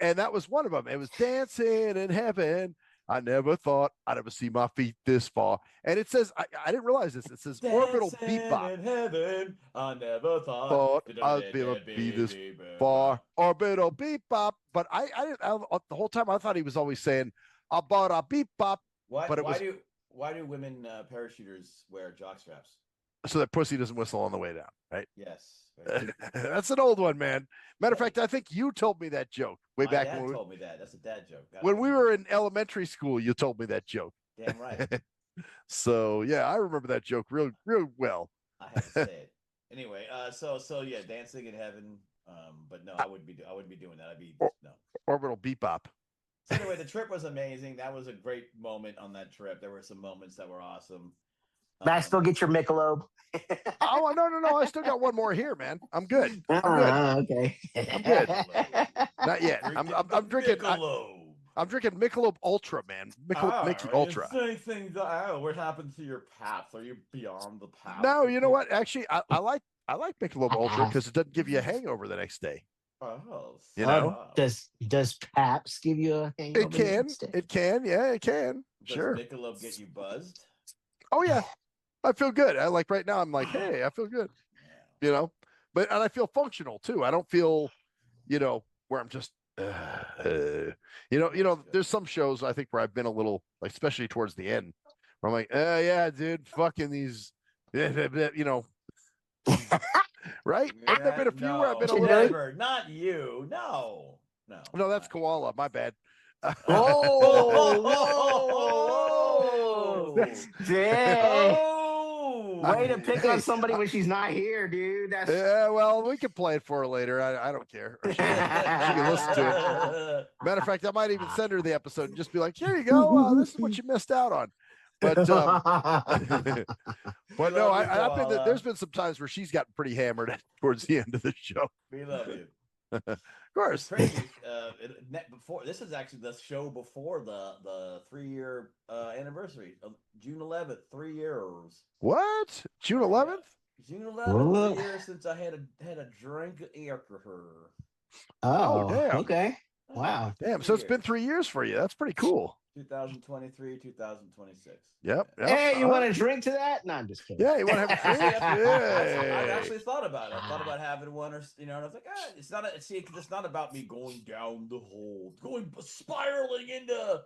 [SPEAKER 3] and that was one of them. It was Dancing in Heaven. I never thought I'd ever see my feet this far. And it says, I didn't realize this. It says orbital bebop.
[SPEAKER 4] In heaven, I never thought
[SPEAKER 3] I'd be able to be this far. Orbital bebop. But I the whole time I thought he was always saying about a bebop.
[SPEAKER 4] Why do women parachuters wear jock straps?
[SPEAKER 3] So that pussy doesn't whistle on the way down, right?
[SPEAKER 4] Yes.
[SPEAKER 3] That's an old one, man. Matter of fact, I think you told me that joke way back
[SPEAKER 4] when
[SPEAKER 3] you
[SPEAKER 4] told me that. That's a dad joke.
[SPEAKER 3] When we were in elementary school, you told me that joke.
[SPEAKER 4] Damn right.
[SPEAKER 3] So yeah, I remember that joke real well.
[SPEAKER 4] I had to say it. Anyway, so yeah, Dancing in Heaven. But no, I wouldn't be doing that. No.
[SPEAKER 3] Orbital bebop.
[SPEAKER 4] So anyway, the trip was amazing. That was a great moment on that trip. There were some moments that were awesome.
[SPEAKER 5] I still get your Michelob.
[SPEAKER 3] Oh no! I still got one more here, man. I'm good.
[SPEAKER 5] Okay.
[SPEAKER 3] I'm good. Not yet. I'm drinking. I'm drinking Michelob Ultra, man. Mickey Ultra.
[SPEAKER 4] What happened to your path? Are you beyond the path?
[SPEAKER 3] No, you know what? Actually, I like Michelob Ultra because it doesn't give you a hangover the next day.
[SPEAKER 4] Oh,
[SPEAKER 3] you know?
[SPEAKER 5] Does Paps give you a hangover?
[SPEAKER 3] It can. It can. Yeah, it can.
[SPEAKER 4] Does
[SPEAKER 3] sure.
[SPEAKER 4] Michelob get you buzzed?
[SPEAKER 3] Oh yeah. I feel good. I like right now. I'm like, hey, I feel good. Yeah. You know, and I feel functional too. I don't feel, where I'm just, there's some shows I think where I've been a little, like, especially towards the end, where I'm like, yeah, dude, fucking these, right?
[SPEAKER 4] Yeah,
[SPEAKER 3] Haven't there been a few where I've been a little?
[SPEAKER 4] Never, not you. No,
[SPEAKER 3] that's Koala. My bad.
[SPEAKER 5] Damn. Way to pick on somebody when she's not here, dude.
[SPEAKER 3] Yeah, well, we can play it for her later. I don't care. She can listen to it. Matter of fact, I might even send her the episode and just be like, here you go. This is what you missed out on. But but no, there's been some times where she's gotten pretty hammered towards the end of the show.
[SPEAKER 4] We love you.
[SPEAKER 3] Of
[SPEAKER 4] It's
[SPEAKER 3] course.
[SPEAKER 4] crazy. Before this is actually the show before the 3 year anniversary of June 11th. 3 years.
[SPEAKER 3] What? June
[SPEAKER 4] Yeah.
[SPEAKER 3] 11th?
[SPEAKER 4] June 11th.
[SPEAKER 5] What?
[SPEAKER 4] 3 years since I had a drink of alcohol.
[SPEAKER 3] Oh,
[SPEAKER 5] Oh,
[SPEAKER 3] damn.
[SPEAKER 5] okay.
[SPEAKER 4] Yeah,
[SPEAKER 5] Wow.
[SPEAKER 3] Damn.
[SPEAKER 4] 3
[SPEAKER 3] So it's been
[SPEAKER 4] years.
[SPEAKER 3] 3 years for you. That's pretty cool.
[SPEAKER 4] 2023, 2026.
[SPEAKER 3] Yep.
[SPEAKER 4] Yeah.
[SPEAKER 3] Yep.
[SPEAKER 5] Hey, you want a drink to that? No, I'm just kidding.
[SPEAKER 3] Yeah. You want to have a drink?
[SPEAKER 4] I've
[SPEAKER 3] Yeah.
[SPEAKER 4] actually thought about it. I thought about having one, or and I was like, it's not. Cause it's not about me going down the hole, going spiraling into.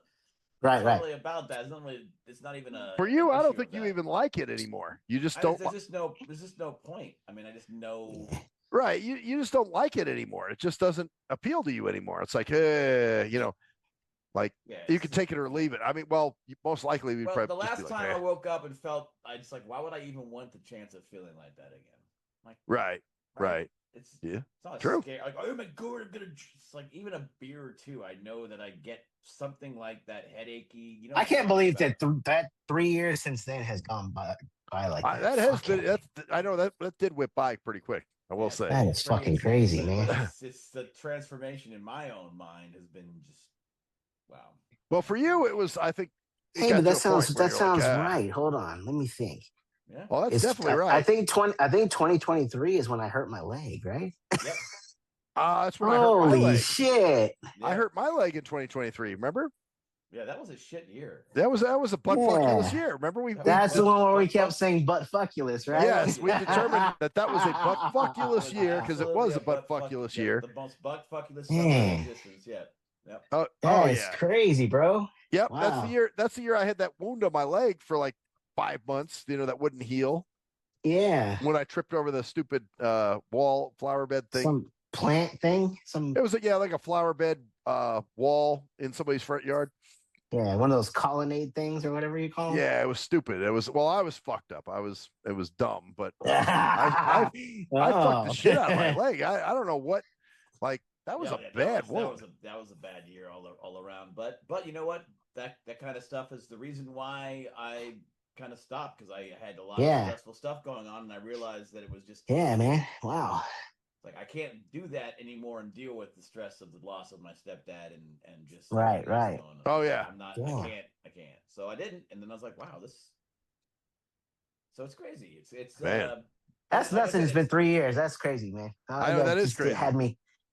[SPEAKER 5] Right,
[SPEAKER 4] It's not
[SPEAKER 5] right.
[SPEAKER 4] really about that. It's not really. It's not even a.
[SPEAKER 3] For you,
[SPEAKER 4] an
[SPEAKER 3] I don't
[SPEAKER 4] issue
[SPEAKER 3] think
[SPEAKER 4] of
[SPEAKER 3] you
[SPEAKER 4] that.
[SPEAKER 3] even like it anymore. You just
[SPEAKER 4] I
[SPEAKER 3] don't.
[SPEAKER 4] there's just no. There's just no point. I mean, I just know.
[SPEAKER 3] Right. You just don't like it anymore. It just doesn't appeal to you anymore. It's like, like
[SPEAKER 4] Yeah.
[SPEAKER 3] you can take it or leave it. I mean, well, most likely we'd
[SPEAKER 4] Well,
[SPEAKER 3] probably
[SPEAKER 4] the
[SPEAKER 3] just be
[SPEAKER 4] last
[SPEAKER 3] like,
[SPEAKER 4] time
[SPEAKER 3] eh.
[SPEAKER 4] I woke up and felt, I just like, why would I even want the chance of feeling like that again? Like,
[SPEAKER 3] Right. Right.
[SPEAKER 4] It's
[SPEAKER 3] Yeah.
[SPEAKER 4] it's not
[SPEAKER 3] True.
[SPEAKER 4] scary. Like, oh my god, I'm gonna. It's like even a beer or two. I know that I get something like that headachy. You know,
[SPEAKER 5] I
[SPEAKER 4] what I'm
[SPEAKER 5] can't
[SPEAKER 4] talking
[SPEAKER 5] believe
[SPEAKER 4] about.
[SPEAKER 5] that 3 years since then has gone by like that.
[SPEAKER 3] That has
[SPEAKER 5] Fucking-
[SPEAKER 3] been. I know that did whip by pretty quick. I will
[SPEAKER 4] Yeah,
[SPEAKER 3] say.
[SPEAKER 5] That is fucking crazy,
[SPEAKER 4] but
[SPEAKER 5] man.
[SPEAKER 4] it's the transformation in my own mind has been just wow.
[SPEAKER 3] Well, for you, it was. I think. It
[SPEAKER 5] Hey,
[SPEAKER 3] got
[SPEAKER 5] but
[SPEAKER 3] to
[SPEAKER 5] that
[SPEAKER 3] a point
[SPEAKER 5] sounds
[SPEAKER 3] where
[SPEAKER 5] that
[SPEAKER 3] you're like,
[SPEAKER 5] sounds
[SPEAKER 3] ah.
[SPEAKER 5] right. Hold on, let me think.
[SPEAKER 4] Yeah.
[SPEAKER 3] Well, that's definitely
[SPEAKER 5] I
[SPEAKER 3] right.
[SPEAKER 5] think 2023 is when I hurt my leg, right?
[SPEAKER 4] Yep.
[SPEAKER 3] That's when I hurt my
[SPEAKER 5] Holy
[SPEAKER 3] leg.
[SPEAKER 5] shit!
[SPEAKER 4] Yeah.
[SPEAKER 3] I hurt my leg in 2023. Remember?
[SPEAKER 4] Yeah, that was a shit year.
[SPEAKER 3] That was a butt fuckulous
[SPEAKER 5] Yeah.
[SPEAKER 3] year. Remember
[SPEAKER 5] That's the one where we
[SPEAKER 4] Butt
[SPEAKER 5] kept
[SPEAKER 4] fuck-
[SPEAKER 5] saying butt fuckulous, right?
[SPEAKER 3] Yes, we determined that was a butt fuckulous year because it was a butt fuckulous year.
[SPEAKER 4] The most butt fuckulous summer
[SPEAKER 5] Man.
[SPEAKER 4] in existence. Yeah. Yep.
[SPEAKER 3] Oh
[SPEAKER 5] That's
[SPEAKER 3] yeah.
[SPEAKER 5] crazy, bro.
[SPEAKER 3] Yep.
[SPEAKER 5] Wow.
[SPEAKER 3] That's the year. That's the year I had that wound on my leg for like 5 months. That wouldn't heal
[SPEAKER 5] Yeah.
[SPEAKER 3] when I tripped over the stupid wall flower bed thing.
[SPEAKER 5] Some plant thing.
[SPEAKER 3] It was like a flower bed wall in somebody's front yard.
[SPEAKER 5] Yeah, one of those colonnade things or whatever you call them.
[SPEAKER 3] Yeah, it was stupid. I was fucked up. It was dumb, but
[SPEAKER 5] I
[SPEAKER 3] I fucked the shit out of my leg. I don't know what, like that was a bad wound.
[SPEAKER 4] That was a bad year all around. But you know what? That kind of stuff is the reason why I kind of stopped, because I had a lot of stressful stuff going on, and I realized that it was just
[SPEAKER 5] man. Wow.
[SPEAKER 4] like I can't do that anymore and deal with the stress of the loss of my stepdad and just
[SPEAKER 5] Right.
[SPEAKER 4] everything else going on.
[SPEAKER 3] Oh, yeah.
[SPEAKER 4] I'm not.
[SPEAKER 5] Yeah.
[SPEAKER 4] I can't. So I didn't, and then I was like, wow, this. So it's crazy. It's
[SPEAKER 3] Man.
[SPEAKER 5] That's
[SPEAKER 4] like I
[SPEAKER 5] nuts.
[SPEAKER 4] said,
[SPEAKER 5] It's been 3 years. That's crazy, man.
[SPEAKER 3] I know, that is
[SPEAKER 5] just
[SPEAKER 3] crazy.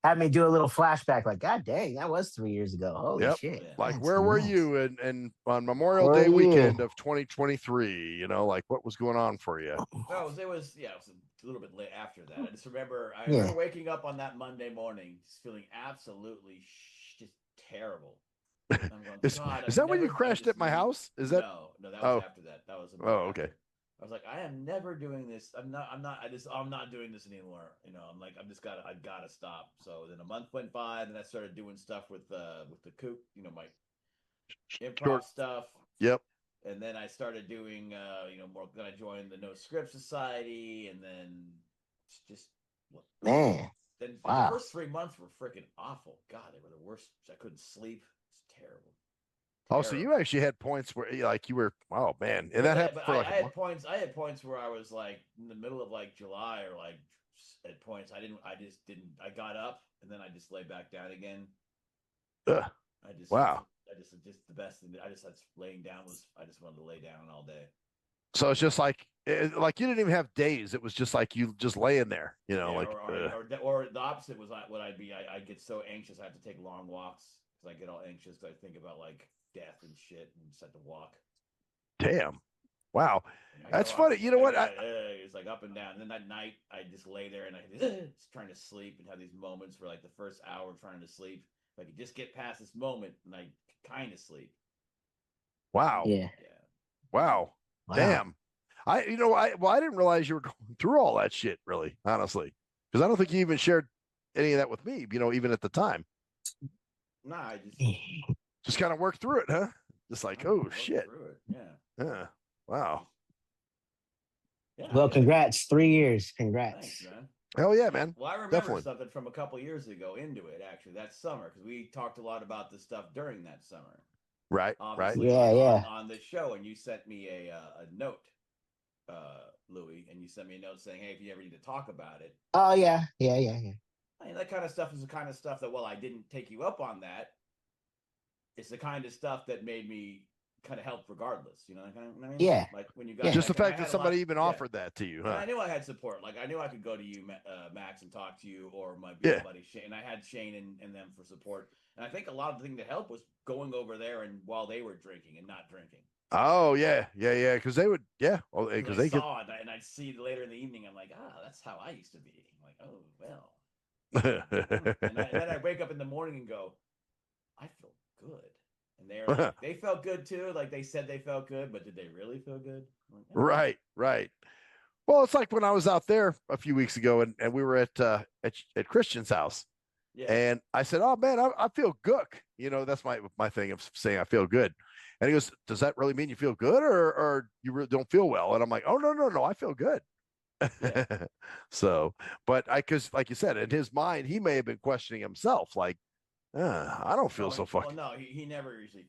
[SPEAKER 5] Had me do a little flashback. Like, God dang, that was 3 years ago. Holy
[SPEAKER 3] Yep.
[SPEAKER 5] shit!
[SPEAKER 4] Yeah.
[SPEAKER 3] Like,
[SPEAKER 5] That's
[SPEAKER 3] where were
[SPEAKER 5] nuts.
[SPEAKER 3] you and on Memorial
[SPEAKER 5] Where
[SPEAKER 3] Day
[SPEAKER 5] were you?
[SPEAKER 3] weekend of 2023? Like what was going on for you?
[SPEAKER 4] No, it was a little bit late after that. I just remember
[SPEAKER 5] Yeah.
[SPEAKER 4] remember waking up on that Monday morning just feeling absolutely just terrible. And I'm going,
[SPEAKER 3] Is
[SPEAKER 4] God,
[SPEAKER 3] that when you crashed at my house? Is that?
[SPEAKER 4] No, that was after that. That was a month
[SPEAKER 3] Oh,
[SPEAKER 4] after.
[SPEAKER 3] okay.
[SPEAKER 4] I was like, I am never doing this. I'm not doing this anymore. I'm like, I gotta stop. So then a month went by, and then I started doing stuff with the coop, my improv
[SPEAKER 3] Short-
[SPEAKER 4] stuff.
[SPEAKER 3] Yep.
[SPEAKER 4] And then I started doing, more. Then I joined the No Script Society, and then it's just
[SPEAKER 5] Man.
[SPEAKER 4] Then
[SPEAKER 5] Wow.
[SPEAKER 4] the first 3 months were freaking awful. God, they were the worst. I couldn't sleep. It's terrible.
[SPEAKER 3] Oh, so you actually had points where you were, oh man, and that happened for
[SPEAKER 4] I
[SPEAKER 3] like a
[SPEAKER 4] had
[SPEAKER 3] month.
[SPEAKER 4] points. I had points where I was like in the middle of like July, or like at points I just didn't. I got up and then I just lay back down again.
[SPEAKER 3] Ugh. Wow.
[SPEAKER 4] I just the best thing. I just had laying down I just wanted to lay down all day.
[SPEAKER 3] So it's just like you didn't even have days. It was just like you just laying there,
[SPEAKER 4] or the opposite was what I'd be. I get so anxious I have to take long walks because I get all anxious because I think about like death and shit and just have to walk.
[SPEAKER 3] Damn. Wow. That's funny. You know what?
[SPEAKER 4] It's like up and down. And then at night, I just lay there and I just trying to sleep and have these moments where like the first hour trying to sleep, if I could just get past this moment and I kind of sleep.
[SPEAKER 3] Wow.
[SPEAKER 5] Yeah.
[SPEAKER 3] Wow.
[SPEAKER 5] Wow.
[SPEAKER 3] Damn. I didn't realize you were going through all that shit, really, honestly. Because I don't think you even shared any of that with me, even at the time.
[SPEAKER 4] Nah, I
[SPEAKER 3] just kind of worked through it, huh? Just like, oh shit.
[SPEAKER 4] Yeah.
[SPEAKER 3] Yeah. Wow.
[SPEAKER 4] Yeah.
[SPEAKER 5] Well, congrats. 3 years. Congrats.
[SPEAKER 4] Thanks, man.
[SPEAKER 3] Hell yeah, man.
[SPEAKER 4] Well, I remember
[SPEAKER 3] Definitely.
[SPEAKER 4] something from a couple years ago into it, actually, that summer, because we talked a lot about this stuff during that summer.
[SPEAKER 3] Right.
[SPEAKER 4] Obviously,
[SPEAKER 5] Yeah.
[SPEAKER 4] On the show, and you sent me a note, Louis, and you sent me a note saying, "Hey, if you ever need to talk about it."
[SPEAKER 5] Oh yeah.
[SPEAKER 4] I mean, that kind of stuff is the kind of stuff that, well, I didn't take you up on that. It's the kind of stuff that made me kind of help regardless. You know what I mean?
[SPEAKER 5] Yeah.
[SPEAKER 4] Like when you got
[SPEAKER 5] Yeah.
[SPEAKER 3] Just the
[SPEAKER 4] back, and I
[SPEAKER 3] fact that
[SPEAKER 4] had a lot,
[SPEAKER 3] somebody even
[SPEAKER 4] yeah.
[SPEAKER 3] offered that to you,
[SPEAKER 4] And
[SPEAKER 3] huh?
[SPEAKER 4] I knew I had support. Like I knew I could go to you, Max, and talk to you, or my
[SPEAKER 3] Yeah.
[SPEAKER 4] buddy Shane. And I had Shane and them for support. And I think a lot of the thing to help was going over there and while they were drinking and not drinking.
[SPEAKER 3] Oh yeah, yeah, yeah. Because they would, yeah,
[SPEAKER 4] Because
[SPEAKER 3] because
[SPEAKER 4] I
[SPEAKER 3] they get.
[SPEAKER 4] saw it and I'd see it later in the evening. I'm like, that's how I used to be. I'm like, oh well. And then I wake up in the morning and go, I feel good. And they're like, they felt good too. Like they said they felt good, but did they really feel good? Like,
[SPEAKER 3] Right, right. Well, it's like when I was out there a few weeks ago, and we were at Christian's house,
[SPEAKER 4] yeah.
[SPEAKER 3] and I said, "Oh man, I feel good." You know, that's my thing of saying I feel good. And he goes, "Does that really mean you feel good, or you really don't feel well?" And I'm like, "Oh no, I feel good."
[SPEAKER 4] Yeah.
[SPEAKER 3] So, but because like you said, in his mind, he may have been questioning himself, like, I don't feel so fucking.
[SPEAKER 4] Well, no, he never usually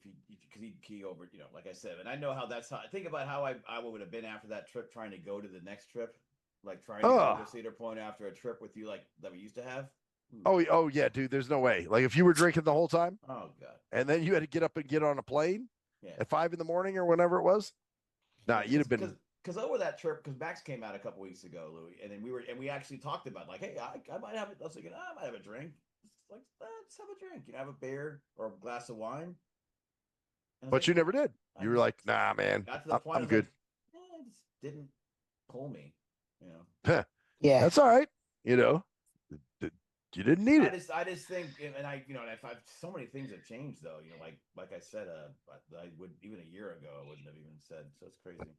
[SPEAKER 4] because he over, like I said, and I know how that's how. Think about how I would have been after that trip, trying to go to the next trip, like trying to go
[SPEAKER 3] Oh,
[SPEAKER 4] to Cedar Point after a trip with you, like that we used to have.
[SPEAKER 3] oh yeah, dude. There's no way. Like if you were drinking the whole time,
[SPEAKER 4] Oh God.
[SPEAKER 3] and then you had to get up and get on a plane
[SPEAKER 4] Yeah.
[SPEAKER 3] at 5 in the morning or whenever it was. Nah, you'd have been.
[SPEAKER 4] Because over that trip, because Max came out a couple weeks ago, Louis, and then we actually talked about like, hey, I might have it. I was thinking, I might have a drink. It's like, let's have a drink. Have a beer or a glass of wine.
[SPEAKER 3] But
[SPEAKER 4] Like,
[SPEAKER 3] you never did.
[SPEAKER 4] I
[SPEAKER 3] You were
[SPEAKER 4] just
[SPEAKER 3] like, nah, man,
[SPEAKER 4] got to the point.
[SPEAKER 3] I'm
[SPEAKER 4] I was
[SPEAKER 3] good.
[SPEAKER 4] like, it just didn't pull me.
[SPEAKER 5] Yeah.
[SPEAKER 3] That's all right. You know, you didn't need it.
[SPEAKER 4] I just think, and I, if I've so many things have changed though. Like I said, I would even a year ago I wouldn't have even said. So it's crazy.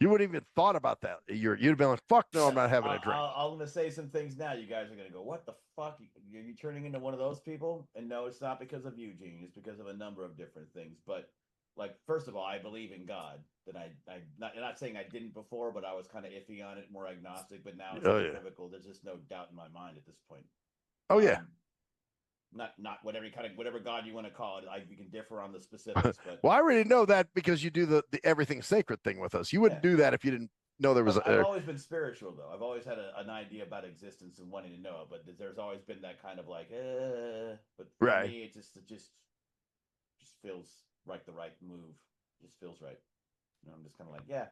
[SPEAKER 3] You wouldn't even thought about that. You'd have been like, fuck no, I'm not having a drink.
[SPEAKER 4] I'm going to say some things now. You guys are going to go, what the fuck? Are you turning into one of those people? And no, it's not because of you, Gene. It's because of a number of different things. But like, first of all, I believe in God. That I'm not saying I didn't before, but I was kind of iffy on it, more agnostic. But now it's unequivocal. There's just no doubt in my mind at this point.
[SPEAKER 3] Oh yeah.
[SPEAKER 4] Not whatever God you want to call it. We can differ on the specifics, but
[SPEAKER 3] well, I already know that because you do the everything sacred thing with us. You wouldn't do that if you didn't know there was.
[SPEAKER 4] I've always been spiritual though. I've always had an idea about existence and wanting to know it, but there's always been that kind of like, But for me, it just feels like the right move. It just feels right. I'm just kind of like, yeah.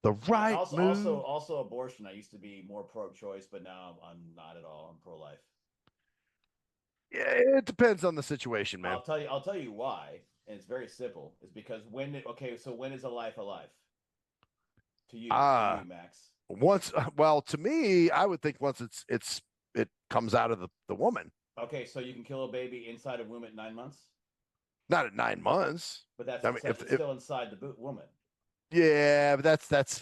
[SPEAKER 3] The right move.
[SPEAKER 4] Also abortion. I used to be more pro-choice, but now I'm not at all. I'm pro-life.
[SPEAKER 3] Yeah, it depends on the situation, man.
[SPEAKER 4] I'll tell you why, and it's very simple. It's because when is a life alive? To you, Max.
[SPEAKER 3] Once, well, to me, I would think once it comes out of the woman.
[SPEAKER 4] Okay, so you can kill a baby inside a womb at 9 months.
[SPEAKER 3] Not at 9 months.
[SPEAKER 4] But that's it's still inside the woman.
[SPEAKER 3] Yeah, but that's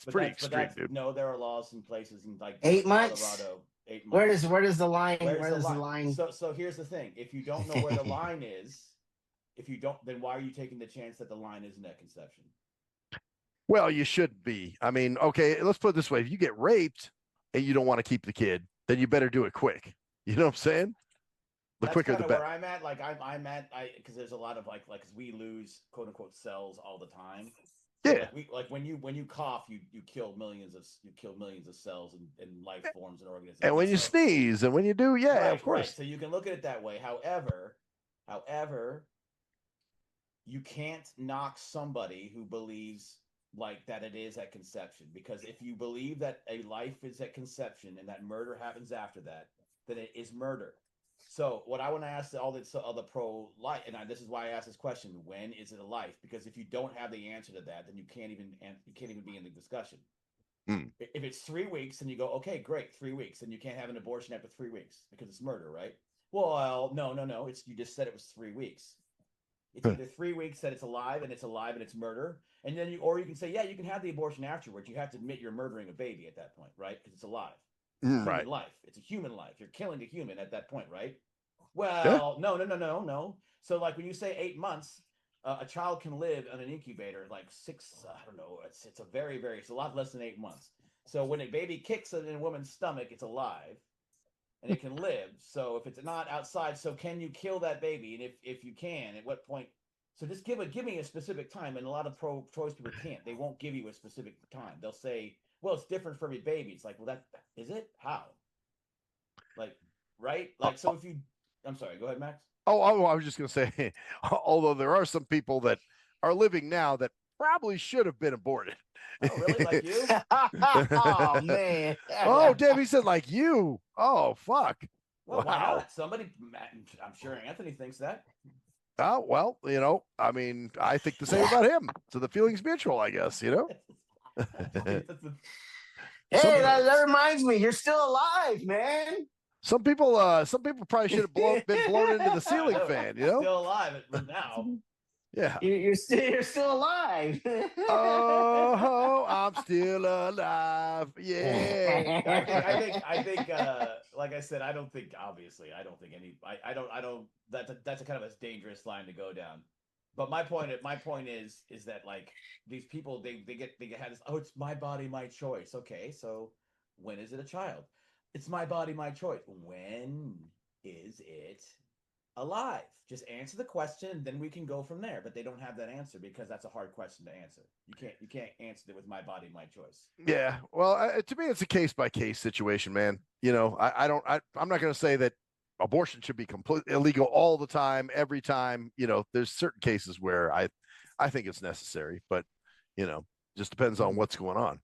[SPEAKER 3] pretty extreme, dude.
[SPEAKER 4] No, there are laws in places in like
[SPEAKER 5] 8 months.
[SPEAKER 4] Colorado. 8 months.
[SPEAKER 5] Where does the line?
[SPEAKER 4] Where's the line? So here's the thing: if you don't know where the line is, then why are you taking the chance that the line isn't at conception?
[SPEAKER 3] Well, you should be. I mean, okay, let's put it this way: if you get raped and you don't want to keep the kid, then you better do it quick. You know what I'm saying?
[SPEAKER 4] That's quicker the better. Where I'm at, like I'm at, because there's a lot of like we lose quote unquote cells all the time. So
[SPEAKER 3] yeah.
[SPEAKER 4] Like when you cough, you kill millions of cells and life forms and organisms.
[SPEAKER 3] And when you sneeze, and when you do, yeah, of course.
[SPEAKER 4] Right. So you can look at it that way. However, you can't knock somebody who believes like that it is at conception, because if you believe that a life is at conception and that murder happens after that, then it is murder. So what I want to ask all the pro-life, and this is why I asked this question: when is it a life? Because if you don't have the answer to that, then you can't even be in the discussion. If it's 3 weeks, and you go, okay, great, 3 weeks, and you can't have an abortion after 3 weeks because it's murder, right? Well, no, it's you just said it was 3 weeks. It's either 3 weeks that it's alive and it's murder, and then you can say, yeah, you can have the abortion afterwards. You have to admit you're murdering a baby at that point, right? Because it's alive. Human life. It's a human life. You're killing a human at that point, right? Well, no. So like when you say 8 months, a child can live in an incubator like 6. I don't know. It's a it's a lot less than 8 months. So when a baby kicks in a woman's stomach, it's alive, and it can live. So if it's not outside, so can you kill that baby? And if you can, at what point? So just give me a specific time. And a lot of pro-choice people can't. They won't give you a specific time. They'll say, well, it's different for every baby. It's like, well, that is it? How? Like, right? Like, so if you, I'm sorry, go ahead, Max.
[SPEAKER 3] Oh, I was just going to say, although there are some people that are living now that probably should have been aborted.
[SPEAKER 4] Oh, really? Like you?
[SPEAKER 5] Oh man.
[SPEAKER 3] Oh, Dave, he said like you. Oh, fuck.
[SPEAKER 4] Well, why
[SPEAKER 3] Wow.
[SPEAKER 4] not? Somebody, I'm sure Anthony thinks that.
[SPEAKER 3] Oh, well, I mean, I think the same about him. So the feeling's mutual, I guess,
[SPEAKER 5] Hey, that reminds me, you're still alive, man.
[SPEAKER 3] Some people probably should have been blown into the ceiling fan,
[SPEAKER 4] Still alive now.
[SPEAKER 3] Yeah.
[SPEAKER 5] You're still alive.
[SPEAKER 3] Oh, I'm still alive. Yeah.
[SPEAKER 4] I think, like I said, I don't think any, that's a kind of a dangerous line to go down. But my point is that like these people, they have this, oh, it's my body, my choice. Okay. So when is it a child? It's my body, my choice. When is it alive? Just answer the question, then we can go from there. But they don't have that answer because that's a hard question to answer. You can't answer it with my body, my choice.
[SPEAKER 3] Yeah. Well, to me, it's a case by case situation, man. I'm not going to say that abortion should be completely illegal all the time, every time. There's certain cases where I think it's necessary, but just depends on what's going on.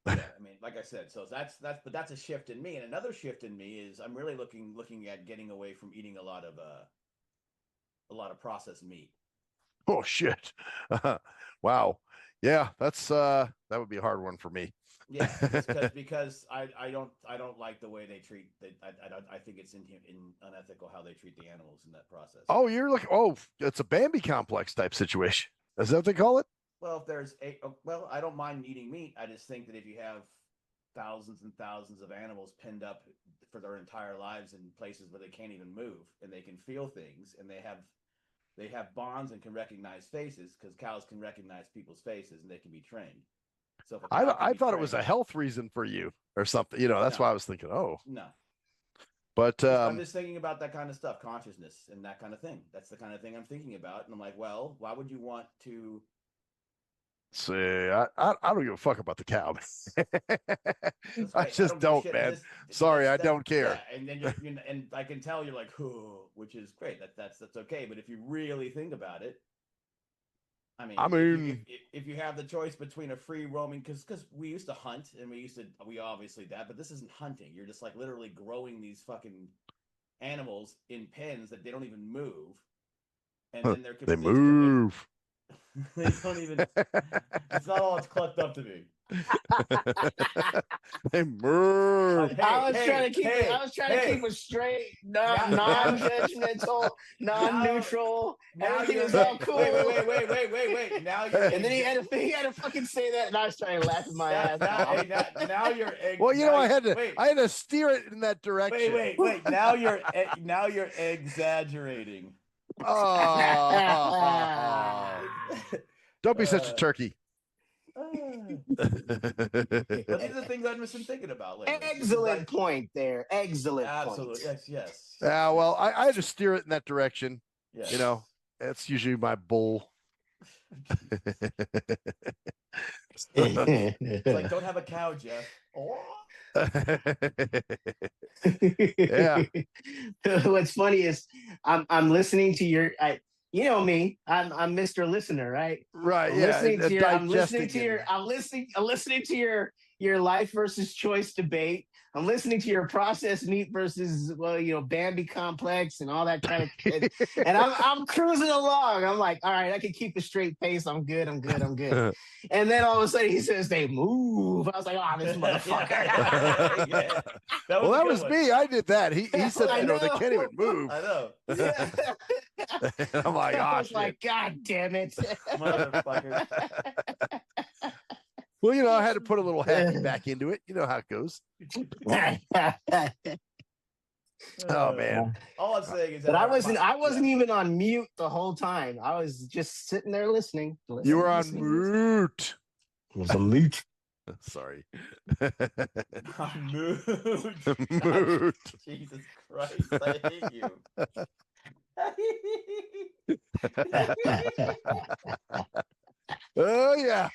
[SPEAKER 4] Yeah, I mean, like I said, so that's a shift in me, and another shift in me is I'm really looking at getting away from eating a lot of processed meat.
[SPEAKER 3] Oh shit! Wow. Yeah, that would be a hard one for me.
[SPEAKER 4] Yeah, because I don't like the way they treat. I think it's unethical how they treat the animals in that process.
[SPEAKER 3] Oh, it's a Bambi complex type situation. Is that what they call it?
[SPEAKER 4] Well, I don't mind eating meat. I just think that if you have thousands and thousands of animals pinned up for their entire lives in places where they can't even move and they can feel things and they have bonds and can recognize faces, because cows can recognize people's faces and they can be trained. So
[SPEAKER 3] I thought it was a health reason for you or something. That's why I was thinking, oh.
[SPEAKER 4] No.
[SPEAKER 3] But
[SPEAKER 4] I'm just thinking about that kind of stuff, consciousness and that kind of thing. That's the kind of thing I'm thinking about. And I'm like, well, why would you want to
[SPEAKER 3] see? I don't give a fuck about the cow. I just don't, man. Sorry, I don't care.
[SPEAKER 4] Yeah, and then and I can tell you're like, oh, which is great. That's okay. But if you really think about it, I mean, if you have the choice between a free roaming, because we used to hunt and we obviously that, but this isn't hunting. You're just like literally growing these fucking animals in pens that they don't even move, and then they move. They don't even. It's not all it's clucked up to be.
[SPEAKER 3] They move.
[SPEAKER 5] I was trying to keep it straight, non-judgmental, non-neutral. Everything was all cool.
[SPEAKER 4] Wait. Now
[SPEAKER 5] and then he had to fucking say that, and I was trying to laugh at my ass.
[SPEAKER 4] Now you're.
[SPEAKER 3] Well, I had to steer it in that direction.
[SPEAKER 4] Wait. Now you're exaggerating.
[SPEAKER 3] Oh. Don't be such a turkey.
[SPEAKER 4] But these are the things I've been thinking about lately.
[SPEAKER 5] Excellent point there. Excellent.
[SPEAKER 4] Absolutely.
[SPEAKER 5] Point.
[SPEAKER 4] Yes.
[SPEAKER 3] Yeah, well, I had to steer it in that direction.
[SPEAKER 4] Yes.
[SPEAKER 3] That's usually my bull.
[SPEAKER 4] It's like, don't have a cow, Jeff. Oh.
[SPEAKER 3] Yeah.
[SPEAKER 5] What's funny is I'm listening to your you know me, I'm Mr. Listener, right?
[SPEAKER 3] Right.
[SPEAKER 5] I'm listening to your life versus choice debate. I'm listening to your processed meat versus Bambi complex and all that kind of shit. And I'm cruising along. I'm like, all right, I can keep a straight pace. I'm good. And then all of a sudden he says they move. I was like, oh, this motherfucker.
[SPEAKER 4] Yeah.
[SPEAKER 3] That was me. I did that. He said, they can't even move.
[SPEAKER 4] I know.
[SPEAKER 5] Yeah.
[SPEAKER 3] I'm like,
[SPEAKER 5] I was like, God damn it.
[SPEAKER 4] Motherfucker.
[SPEAKER 3] Well, I had to put a little happy back into it. You know how it goes. Oh man.
[SPEAKER 4] All I'm saying is
[SPEAKER 5] that I wasn't even on mute the whole time. I was just sitting there listening.
[SPEAKER 3] You were on mute.
[SPEAKER 5] It was on mute.
[SPEAKER 3] Sorry.
[SPEAKER 4] Mood. Jesus Christ, I hate you.
[SPEAKER 3] Oh yeah,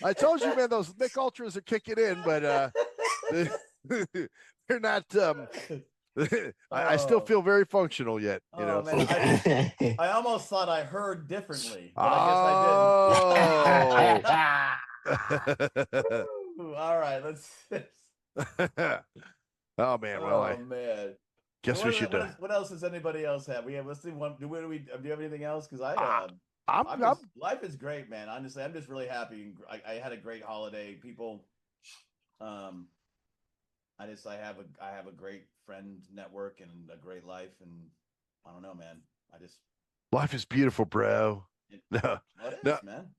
[SPEAKER 3] I told you, man. Those Mick Ultras are kicking in, but we're not. I still feel very functional yet. You know.
[SPEAKER 4] Man,
[SPEAKER 3] So.
[SPEAKER 4] I almost thought I heard differently, but
[SPEAKER 3] Oh.
[SPEAKER 4] I guess I didn't. All right, let's.
[SPEAKER 3] Oh man. Well, I
[SPEAKER 4] man.
[SPEAKER 3] guess we should.
[SPEAKER 4] What else does anybody else have? We have. Let's see. Do you have anything else? Because life is great, man. Honestly, I'm just really happy. I had a great holiday. People, I have a great friend network and a great life, and I don't know, man.
[SPEAKER 3] Life is beautiful, bro. No,
[SPEAKER 4] man.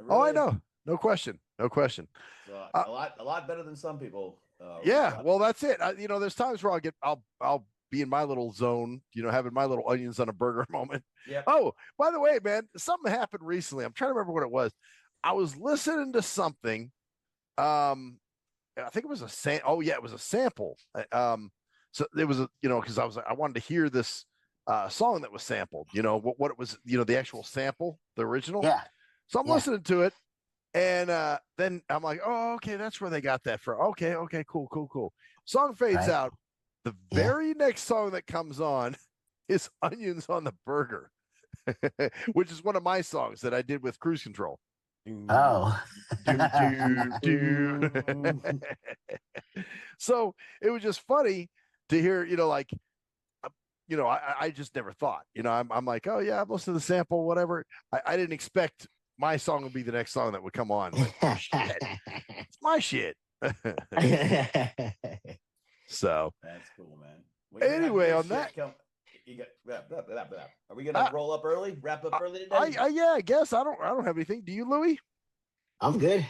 [SPEAKER 3] I know. No question. No question.
[SPEAKER 4] So, a lot better than some people.
[SPEAKER 3] Yeah. Well, that's it. There's times where I'll be in my little zone, having my little onions on a burger moment.
[SPEAKER 4] Yeah.
[SPEAKER 3] Oh, by the way, man, something happened recently. I'm trying to remember what it was. I was listening to something. I think it was it was a sample. So it was because I wanted to hear this song that was sampled. What it was. The actual sample, the original.
[SPEAKER 5] Yeah.
[SPEAKER 3] So I'm listening to it, and then I'm like, oh, okay, that's where they got that from. Okay, cool. Song fades out. The very next song that comes on is Onions on the Burger, which is one of my songs that I did with Cruise Control.
[SPEAKER 5] Oh.
[SPEAKER 3] So it was just funny to hear, I just never thought, I'm like, oh yeah, I'm listening to the sample, whatever. I didn't expect my song would be the next song that would come on. But, shit, it's my shit. So
[SPEAKER 4] that's cool, man.
[SPEAKER 3] Anyway, on that,
[SPEAKER 4] are we gonna roll up early? Wrap up early today?
[SPEAKER 3] I guess I don't have anything. Do you, Louis?
[SPEAKER 5] I'm good.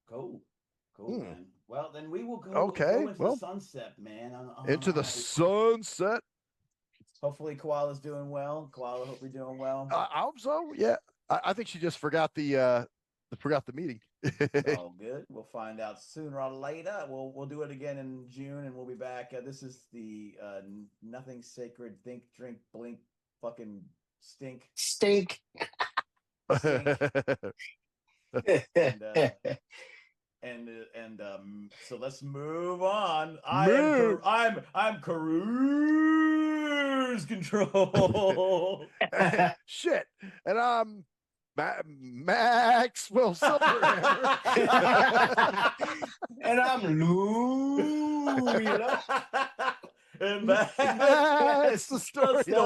[SPEAKER 4] Cool, man. Well, then we will go.
[SPEAKER 3] Okay,
[SPEAKER 4] into the sunset, man.
[SPEAKER 3] Into the sunset.
[SPEAKER 4] Hopefully, Koala's doing well. Koala, hope you're doing well.
[SPEAKER 3] I hope so. Yeah, I think she just forgot the meeting.
[SPEAKER 4] Oh, good. We'll find out sooner or later. We'll do it again in June, and we'll be back. This is the Nothing Sacred Think, Drink, Blink, fucking Stink.
[SPEAKER 5] Stink.
[SPEAKER 4] So let's move on. I'm cruise control.
[SPEAKER 3] Shit, and I'm Maxwell Silverhammer.
[SPEAKER 5] And I'm Louis.
[SPEAKER 3] And that's the story.
[SPEAKER 5] There.